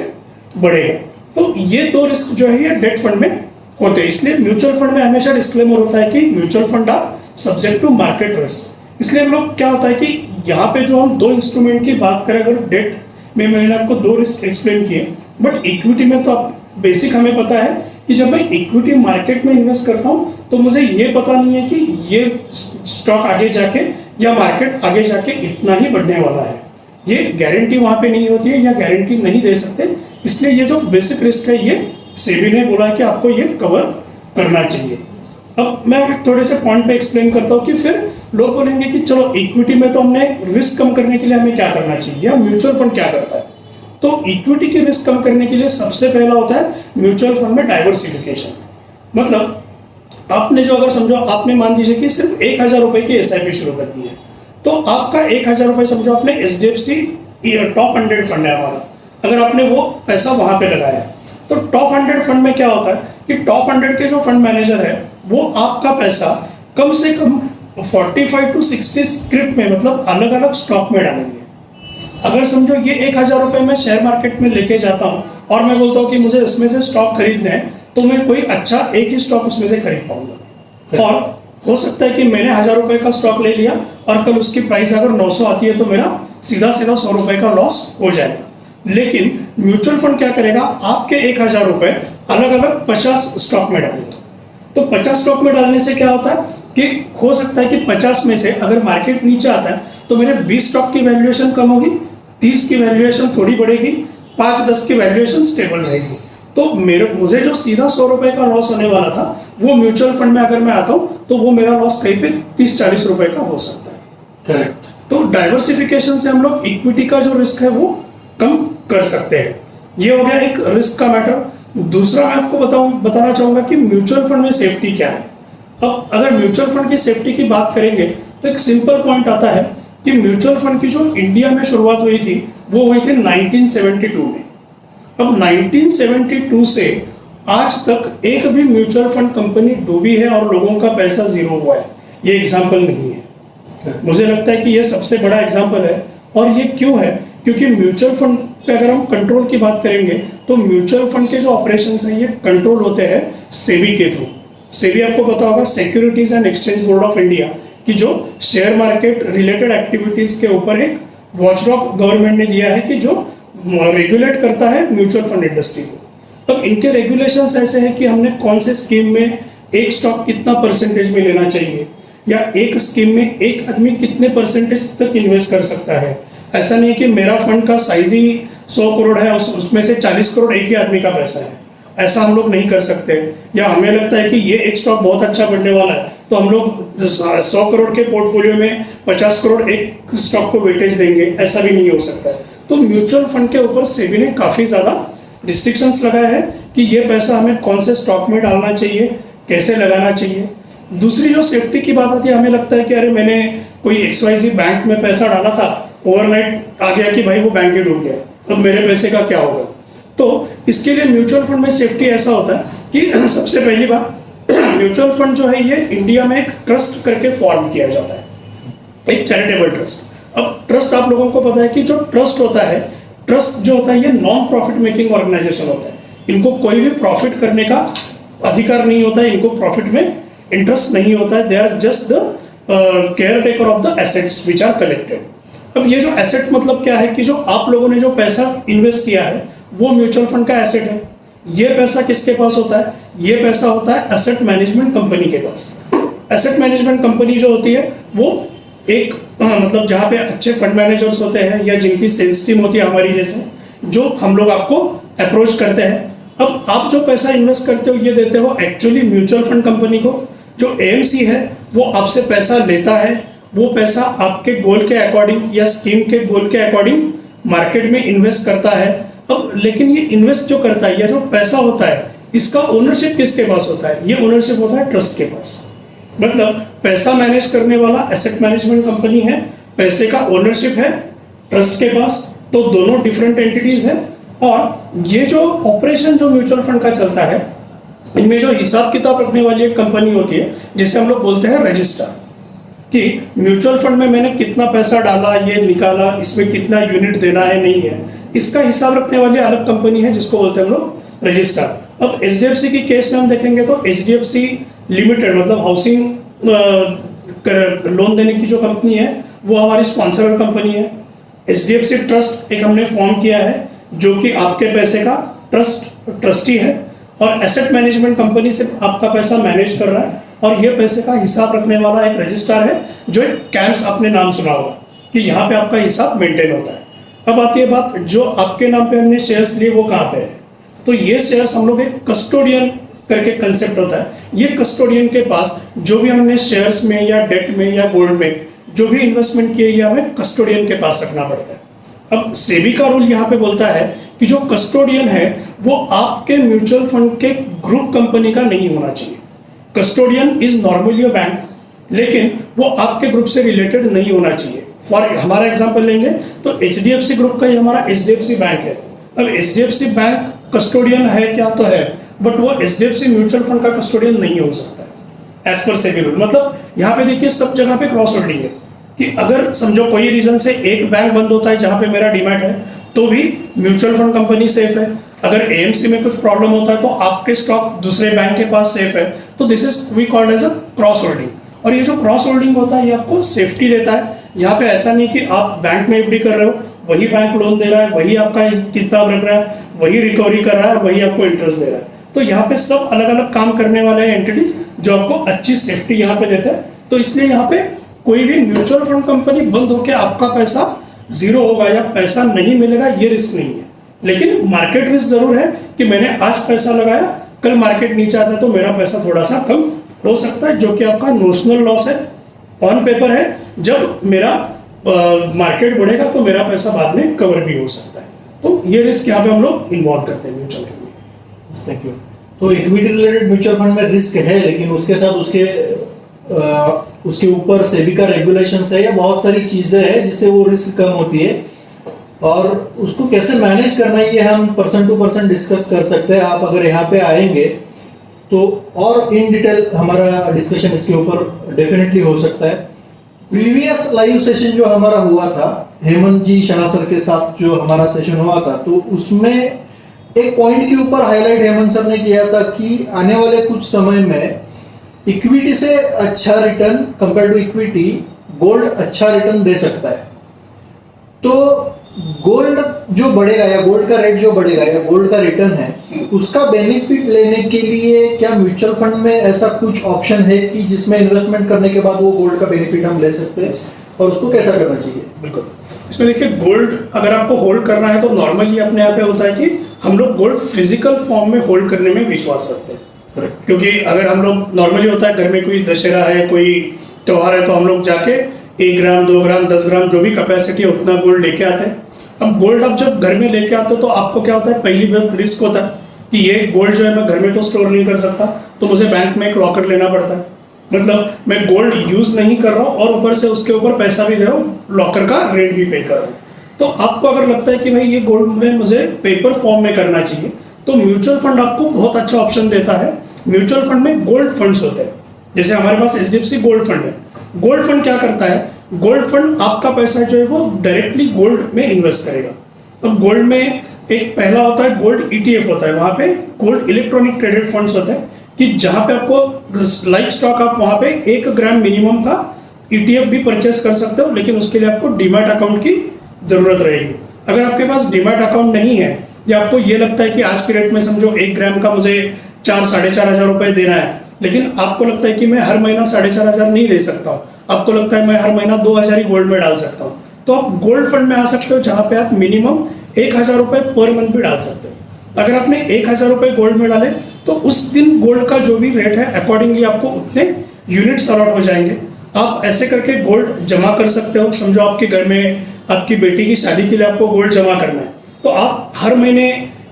बढ़ेगा। तो ये 2 रिस्क जो है ये डेट फंड में होते हैं। इसलिए म्यूचुअल फंड में हमेशा डिस्क्लेमर होता है कि mutual fund are subject to market risk. इसलिए हम लोग क्या होता है कि यहाँ पे जो हम दो इंस्ट्रूमेंट की बात करें, अगर डेट में मैंने आपको दो रिस्क एक्सप्लेन किए, बट इक्विटी में तो बेसिक हमें पता है कि जब मैं इक्विटी मार्केट में इन्वेस्ट करता हूँ तो मुझे ये पता नहीं है कि ये स्टॉक आगे जाके या मार्केट आगे जाके इतना ही बढ़ने वाला है। ये गारंटी वहां पे नहीं होती है या गारंटी नहीं दे सकते। इसलिए ये जो बेसिक रिस्क है ये सेबी ने बोला कि आपको ये कवर करना चाहिए। अब मैं थोड़े से पॉइंट पे एक्सप्लेन करता हूँ कि फिर लोग बोलेंगे कि चलो इक्विटी में तो हमने रिस्क कम करने के लिए हमें क्या करना चाहिए या म्यूचुअल फंड क्या करता है। तो इक्विटी की रिस्क कम करने के लिए सबसे पहला होता है म्यूचुअल फंड में डाइवर्सिफिकेशन। मतलब आपने जो, अगर समझो आपने मान लीजिए कि सिर्फ 1,000 रुपए की एसआईपी शुरू कर दी है, तो आपका 1,000 रुपए समझो आपने एचडीएफसी टॉप 100 फंड है हमारा, अगर आपने वो पैसा वहां पे लगाया, तो टॉप 100 फंड में क्या होता है कि टॉप 100 के जो फंड मैनेजर है वो आपका पैसा कम से कम 45 to 60 स्क्रिप्ट में, मतलब अलग अलग स्टॉक में डालेंगे। अगर समझो ये 1,000 रुपए मैं शेयर मार्केट में लेके जाता हूँ और मैं बोलता हूँ कि मुझे इसमें से स्टॉक खरीदने हैं, तो मैं कोई अच्छा एक ही स्टॉक उसमें से खरीद पाऊंगा। और हो सकता है कि मैंने 1,000 रुपए का स्टॉक ले लिया और कल उसकी प्राइस अगर 900 आती है तो मेरा सीधा सीधा 100 रुपए का लॉस हो जाएगा। लेकिन म्यूचुअल फंड क्या करेगा, आपके 1,000 रुपए अलग अलग 50 स्टॉक में डालेगा। तो 50 स्टॉक में डालने से क्या होता है कि हो सकता है कि 50 में से अगर मार्केट नीचे आता है तो मेरे 20 स्टॉक की वैल्यूएशन कम होगी, 30 की वैल्यूएशन थोड़ी बढ़ेगी, 5-10 की वैल्यूएशन स्टेबल रहेगी। तो मुझे जो सीधा 100 रुपए का लॉस होने वाला था वो म्यूचुअल फंड में अगर मैं आता हूँ तो वो मेरा लॉस कहीं पे 30-40 रुपए का हो सकता है। करेक्ट। तो डाइवर्सिफिकेशन से हम लोग इक्विटी का जो रिस्क है वो कम कर सकते हैं। ये हो गया एक रिस्क का मैटर। दूसरा मैं आपको बताना चाहूंगा कि म्यूचुअल फंड में सेफ्टी क्या है। अब अगर म्यूचुअल फंड की सेफ्टी की बात करेंगे तो एक सिंपल पॉइंट आता है कि म्यूचुअल फंड की जो इंडिया में शुरुआत हुई थी वो हुई थी 1972 में। अब 1972 से आज तक एक भी म्यूचुअल फंड कंपनी डूबी है और लोगों का पैसा जीरो हुआ है, ये एग्जाम्पल नहीं है। मुझे लगता है कि ये सबसे बड़ा एग्जाम्पल है। और ये क्यों है, क्योंकि म्यूचुअल फंड पे अगर हम कंट्रोल की बात करेंगे तो म्यूचुअल फंड के जो ऑपरेशंस हैं ये कंट्रोल होते हैं सेबी के थ्रू। सेबी आपको पता होगा, securities and exchange board of India की जो शेयर मार्केट रिलेटेड एक्टिविटीज के ऊपर एक वॉचडॉग गवर्नमेंट ने दिया है कि जो रेगुलेट करता है म्यूचुअल फंड इंडस्ट्री को। तब इनके रेगुलेशंस ऐसे हैं कि हमने कौन से स्कीम में एक स्टॉक कितना परसेंटेज में लेना चाहिए, या एक स्कीम में एक आदमी कितने परसेंटेज तक इन्वेस्ट कर सकता है। ऐसा नहीं कि मेरा फंड का साइज ही 100 करोड़ है, उसमें से 40 करोड़ एक ही आदमी का पैसा है, ऐसा हम लोग नहीं कर सकते। या हमें लगता है कि ये एक स्टॉक बहुत अच्छा बढ़ने वाला है तो हम लोग 100 करोड़ के पोर्टफोलियो में 50 करोड़ एक स्टॉक को वेटेज देंगे, ऐसा भी नहीं हो सकता है। तो म्यूचुअल फंड के ऊपर सेबी ने काफी ज्यादा रिस्ट्रिक्शंस लगाए हैं कि ये पैसा हमें कौन से स्टॉक में डालना चाहिए, कैसे लगाना चाहिए। दूसरी जो सेफ्टी की बात आती है, हमें लगता है कि अरे मैंने कोई XYZ बैंक में पैसा डाला था, ओवरनाइट आ गया कि भाई वो बैंक ही डूब गया, अब मेरे पैसे का क्या होगा। तो इसके लिए म्यूचुअल फंड में सेफ्टी ऐसा होता है कि सबसे पहली बात, म्यूचुअल फंड जो है ये इंडिया में एक ट्रस्ट करके फॉर्म किया जाता है, एक चैरिटेबल ट्रस्ट। अब ट्रस्ट आप लोगों को पता है कि जो ट्रस्ट होता है, ट्रस्ट जो होता है ये नॉन प्रॉफिट मेकिंग ऑर्गेनाइजेशन होता है। इनको कोई भी प्रॉफिट करने का अधिकार नहीं होता है, इनको प्रॉफिट में इंटरेस्ट नहीं होता है। They are just the caretaker of the assets which are collected. अब ये जो एसेट मतलब क्या है कि जो आप लोगों ने जो पैसा इन्वेस्ट किया है वो म्यूचुअल फंड का एसेट है। ये पैसा किसके पास होता है, ये पैसा होता है एसेट मैनेजमेंट कंपनी के पास। एसेट मैनेजमेंट कंपनी जो होती है वो एक मतलब जहाँ पे अच्छे फंड मैनेजर्स होते हैं या जिनकी सेल्स टीम होती है हमारी जैसे, जो हम लोग आपको अप्रोच करते हैं। अब आप जो पैसा इन्वेस्ट करते हो ये देते हो एक्चुअली म्यूचुअल फंड कंपनी को। जो एएमसी है वो आपसे पैसा लेता है, वो पैसा आपके गोल के अकॉर्डिंग या स्कीम के गोल के अकॉर्डिंग मार्केट में इन्वेस्ट करता है। अब लेकिन ये इन्वेस्ट जो करता है या जो पैसा होता है इसका ओनरशिप किसके पास होता है, ये ओनरशिप होता है ट्रस्ट के पास। मतलब पैसा मैनेज करने वाला एसेट मैनेजमेंट कंपनी है, पैसे का ओनरशिप है ट्रस्ट के पास, तो दोनों डिफरेंट एंटिटीज है। और ये जो ऑपरेशन जो म्यूचुअल फंड का चलता है इनमें जो हिसाब किताब रखने वाली एक कंपनी होती है जिसे हम लोग बोलते हैं रजिस्ट्रार, कि म्यूचुअल फंड में मैंने कितना पैसा डाला, ये निकाला, इसमें कितना यूनिट देना है नहीं है, इसका हिसाब रखने वाली अलग कंपनी है जिसको बोलते हैं हम लोग रजिस्ट्रार। अब HDFC की केस में हम देखेंगे तो HDFC लिमिटेड मतलब हाउसिंग लोन देने की जो कंपनी है वो हमारी स्पॉन्सर कंपनी है। HDFC ट्रस्ट एक हमने फॉर्म किया है जो कि आपके पैसे का ट्रस्टी है और एसेट मैनेजमेंट कंपनी से आपका पैसा मैनेज कर रहा है और ये पैसे का हिसाब रखने वाला एक रजिस्ट्रार है जो एक कैम्प्स आपने नाम सुना होगा कि यहाँ पे आपका हिसाब मेंटेन होता है। अब आती है बात जो आपके नाम पे हमने शेयर्स लिए वो कहाँ पे है, तो ये शेयर्स हम लोग एक कस्टोडियन करके कंसेप्ट होता है। ये कस्टोडियन के पास जो भी हमने शेयर्स में या डेट में या गोल्ड में जो भी इन्वेस्टमेंट किए ये हमें कस्टोडियन के पास रखना पड़ता है। अब सेबी का रूल यहाँ पे बोलता है कि जो कस्टोडियन है वो आपके म्यूचुअल फंड के ग्रुप कंपनी का नहीं होना चाहिए। Custodian is normally a bank, लेकिन वो आपके ग्रुप से रिलेटेड नहीं होना चाहिए। फॉर हमारा एग्जांपल लेंगे तो HDFC ग्रुप का ही हमारा HDFC बैंक है। अब HDFC बैंक कस्टोडियन है क्या, तो है, बट वो HDFC म्यूचुअल फंड का कस्टोडियन नहीं हो सकता एज पर सेबी रूल। मतलब यहाँ पे देखिए सब जगह पे क्रॉस होल्डिंग है कि अगर समझो कोई रीजन से एक बैंक बंद होता है जहां पे मेरा डीमैट है तो भी म्यूचुअल फंड कंपनी सेफ है। अगर AMC में कुछ प्रॉब्लम होता है तो आपके स्टॉक दूसरे बैंक के पास सेफ है। तो this is we called as a cross holding. और ये जो क्रॉस होल्डिंग होता है ये आपको सेफ्टी देता है। यहाँ पे ऐसा नहीं कि आप बैंक में FD कर रहे हो, वही बैंक लोन दे रहा है, वही आपका किताब रख रहा है, वही रिकवरी कर रहा है, वही आपको इंटरेस्ट दे रहा है। तो यहाँ पे सब अलग अलग काम करने वाले हैं एंटिटीज जो आपको अच्छी सेफ्टी यहाँ पे देते हैं। तो इसलिए यहाँ पे कोई भी म्यूचुअल फंड कंपनी बंद होकर आपका पैसा जीरो होगा या पैसा नहीं मिलेगा ये रिस्क नहीं है। लेकिन मार्केट रिस्क जरूर है कि मैंने आज पैसा लगाया, कल मार्केट नीचे आता है तो मेरा पैसा थोड़ा सा कम हो सकता है, जो कि आपका नोशनल लॉस है, ऑन पेपर है। जब मेरा मार्केट बढ़ेगा तो मेरा पैसा बाद में कवर भी हो सकता है। तो ये रिस्क यहाँ पे हम लोग इन्वॉल्व करते हैं म्यूचुअल फंड में। Thank you. तो इक्विटी रिलेटेड म्यूचुअल फंड में रिस्क है, लेकिन उसके साथ उसके ऊपर सेबी का रेगुलेशंस है या बहुत सारी चीजें हैं जिससे वो रिस्क कम होती है और उसको कैसे मैनेज करना है ये हम पर्सन टू पर्सन डिस्कस कर सकते हैं। आप अगर यहाँ पे आएंगे तो और इन डिटेल हमारा डिस्कशन इसके ऊपर डेफिनेटली हो सकता है। प्रीवियस लाइव सेशन जो हमारा हुआ था हेमंत जी शाह सर के साथ जो हमारा सेशन हुआ था, तो उसमें एक पॉइंट के ऊपर हाईलाइट हेमंत सर ने किया था कि आने वाले कुछ समय में इक्विटी से अच्छा return compare to equity gold अच्छा रिटर्न दे सकता है। तो गोल्ड जो बढ़ेगा या गोल्ड का रेट जो बढ़ेगा या गोल्ड का रिटर्न है उसका बेनिफिट लेने के लिए क्या म्यूचुअल फंड में ऐसा कुछ ऑप्शन है कि जिसमें इन्वेस्टमेंट करने के बाद वो गोल्ड का बेनिफिट हम ले सकते हैं और उसको कैसा करना चाहिए? बिल्कुल, इसमें देखिए गोल्ड अगर आपको होल्ड करना है तो नॉर्मली अपने यहाँ पे होता है कि हम लोग गोल्ड फिजिकल फॉर्म में होल्ड करने में विश्वास रखते हैं। क्योंकि अगर हम लोग नॉर्मली होता है घर में कोई दशहरा है, कोई त्योहार है, तो हम लोग जाके 1 ग्राम 2 ग्राम 10 ग्राम जो भी कैपेसिटी है उतना गोल्ड लेके आते हैं। अब गोल्ड आप जब घर में लेके आते हो तो आपको क्या होता है, पहली बात रिस्क होता है कि ये गोल्ड जो है मैं घर में तो स्टोर नहीं कर सकता, तो मुझे बैंक में एक लॉकर लेना पड़ता है। मतलब मैं गोल्ड यूज नहीं कर रहा हूँ और ऊपर से उसके ऊपर पैसा भी दे रहा हूँ, लॉकर का रेट भी पे कर रहा हूँ। तो आपको अगर लगता है कि भाई ये गोल्ड में मुझे पेपर फॉर्म में करना चाहिए तो म्यूचुअल फंड आपको बहुत अच्छा ऑप्शन देता है। म्यूचुअल फंड में गोल्ड फंड्स होते हैं, जैसे हमारे पास HDFC गोल्ड फंड है। गोल्ड फंड क्या करता है, गोल्ड फंड आपका पैसा जो है वो डायरेक्टली गोल्ड में इन्वेस्ट करेगा। अब गोल्ड में एक पहला होता है गोल्ड ETF होता है, वहां पे गोल्ड इलेक्ट्रॉनिक ट्रेडेड फंड्स होते हैं कि जहां पे आपको लाइक स्टॉक आप वहां पे 1 ग्राम मिनिमम का ETF भी परचेस कर सकते हो, लेकिन उसके लिए आपको डीमैट अकाउंट की जरूरत रहेगी। अगर आपके पास डीमैट अकाउंट नहीं है या आपको ये लगता है कि आज के रेट में समझो 1 ग्राम का मुझे 4-4.5 रुपए देना है, लेकिन आपको लगता है कि मैं हर महीना 4.5 नहीं दे सकता हूँ, आपको लगता है मैं हर महीना 2,000 ही गोल्ड में डाल सकता हूँ, तो आप गोल्ड फंड में आ सकते हो जहां पे आप मिनिमम 1,000 रुपए पर मंथ भी डाल सकते हो। अगर आपने 1,000 रुपए गोल्ड में डाले तो उस दिन गोल्ड का जो भी रेट है अकॉर्डिंगली आपको उतने यूनिट्स अलॉट हो जाएंगे। आप ऐसे करके गोल्ड जमा कर सकते हो। समझो आपके घर में आपकी बेटी की शादी के लिए आपको गोल्ड जमा करना है, तो आप हर महीने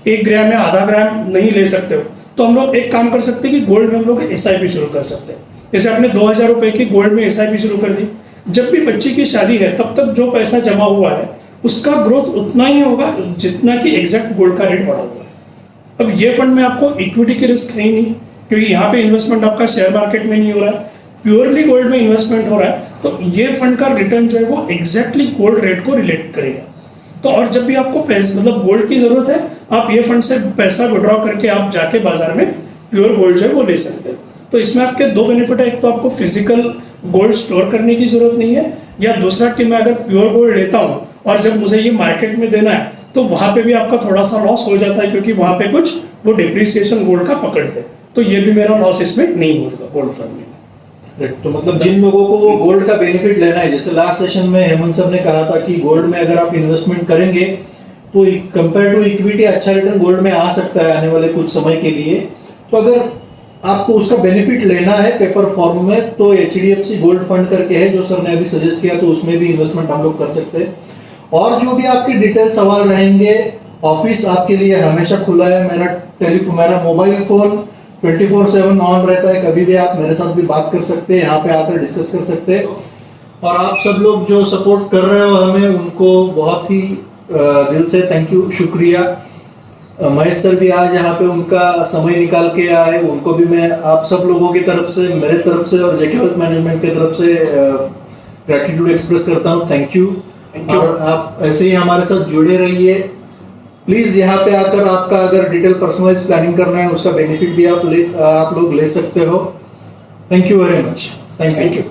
1 ग्राम या आधा ग्राम नहीं ले सकते हो, तो हम लोग एक काम कर सकते हैं कि गोल्ड में हम लोग SIP शुरू कर सकते हैं। जैसे आपने 2,000 रुपए की गोल्ड में SIP शुरू कर दी, जब भी बच्ची की शादी है तब तक जो पैसा जमा हुआ है उसका ग्रोथ उतना ही होगा जितना कि एग्जैक्ट गोल्ड का रेट बढ़ा हुआ है। अब ये फंड में आपको इक्विटी की रिस्क है ही नहीं, क्योंकि यहाँ पे इन्वेस्टमेंट आपका शेयर मार्केट में नहीं हो रहा है, प्योरली गोल्ड में इन्वेस्टमेंट हो रहा है। तो ये फंड का रिटर्न जो है वो एग्जैक्टली गोल्ड रेट को रिलेट करेगा। तो और जब भी आपको पैसे मतलब गोल्ड की जरूरत है, आप ये फंड से पैसा विड्रॉ करके आप जाके बाजार में प्योर गोल्ड जो है वो ले सकते हैं। तो इसमें आपके दो बेनिफिट है, एक तो आपको फिजिकल गोल्ड स्टोर करने की जरूरत नहीं है, या दूसरा कि मैं अगर प्योर गोल्ड लेता हूँ और जब मुझे ये मार्केट में देना है तो वहां पे भी आपका थोड़ा सा लॉस हो जाता है, क्योंकि वहां पे कुछ वो डिप्रिसिएशन गोल्ड का पकड़ते हैं। तो ये भी मेरा लॉस इसमें नहीं होगा गोल्ड फंड में। तो मतलब जिन लोगों को वो गोल्ड का बेनिफिट लेना है, जैसे लास्ट सेशन में हेमंत सर ने कहा था कि गोल्ड में अगर आप इन्वेस्टमेंट करेंगे तो कंपेयर टू इक्विटी अच्छा रिटर्न गोल्ड में आ सकता है आने वाले कुछ समय के लिए। तो अगर आपको उसका बेनिफिट लेना है पेपर फॉर्म में तो HDFC गोल्ड फंड करके है जो सर ने अभी सजेस्ट किया, तो उसमें भी इन्वेस्टमेंट हम लोग कर सकते हैं। और जो भी आपके डिटेल सवाल रहेंगे, ऑफिस आपके लिए हमेशा खुला है। मेरा मोबाइल फोन 24/7 ऑन रहता है, कभी भी आप मेरे साथ भी बात कर सकते हैं, यहाँ पे आकर डिस्कस कर सकते हैं। और आप सब लोग जो सपोर्ट कर रहे हो हमें, उनको बहुत ही दिल से थैंक यू, शुक्रिया। महेश सर भी आज यहाँ पे उनका समय निकाल के आए, उनको भी मैं आप सब लोगों की तरफ से, मेरे तरफ से और जेके वेल्थ मैनेजमेंट की तरफ से ग्रेटिट्यूड एक्सप्रेस करता हूँ। Thank you. और आप ऐसे ही हमारे साथ जुड़े रहिए। प्लीज यहाँ पे आकर आपका अगर डिटेल पर्सनलाइज प्लानिंग करना है उसका बेनिफिट भी आप लोग ले सकते हो। Thank you very much. Thank you.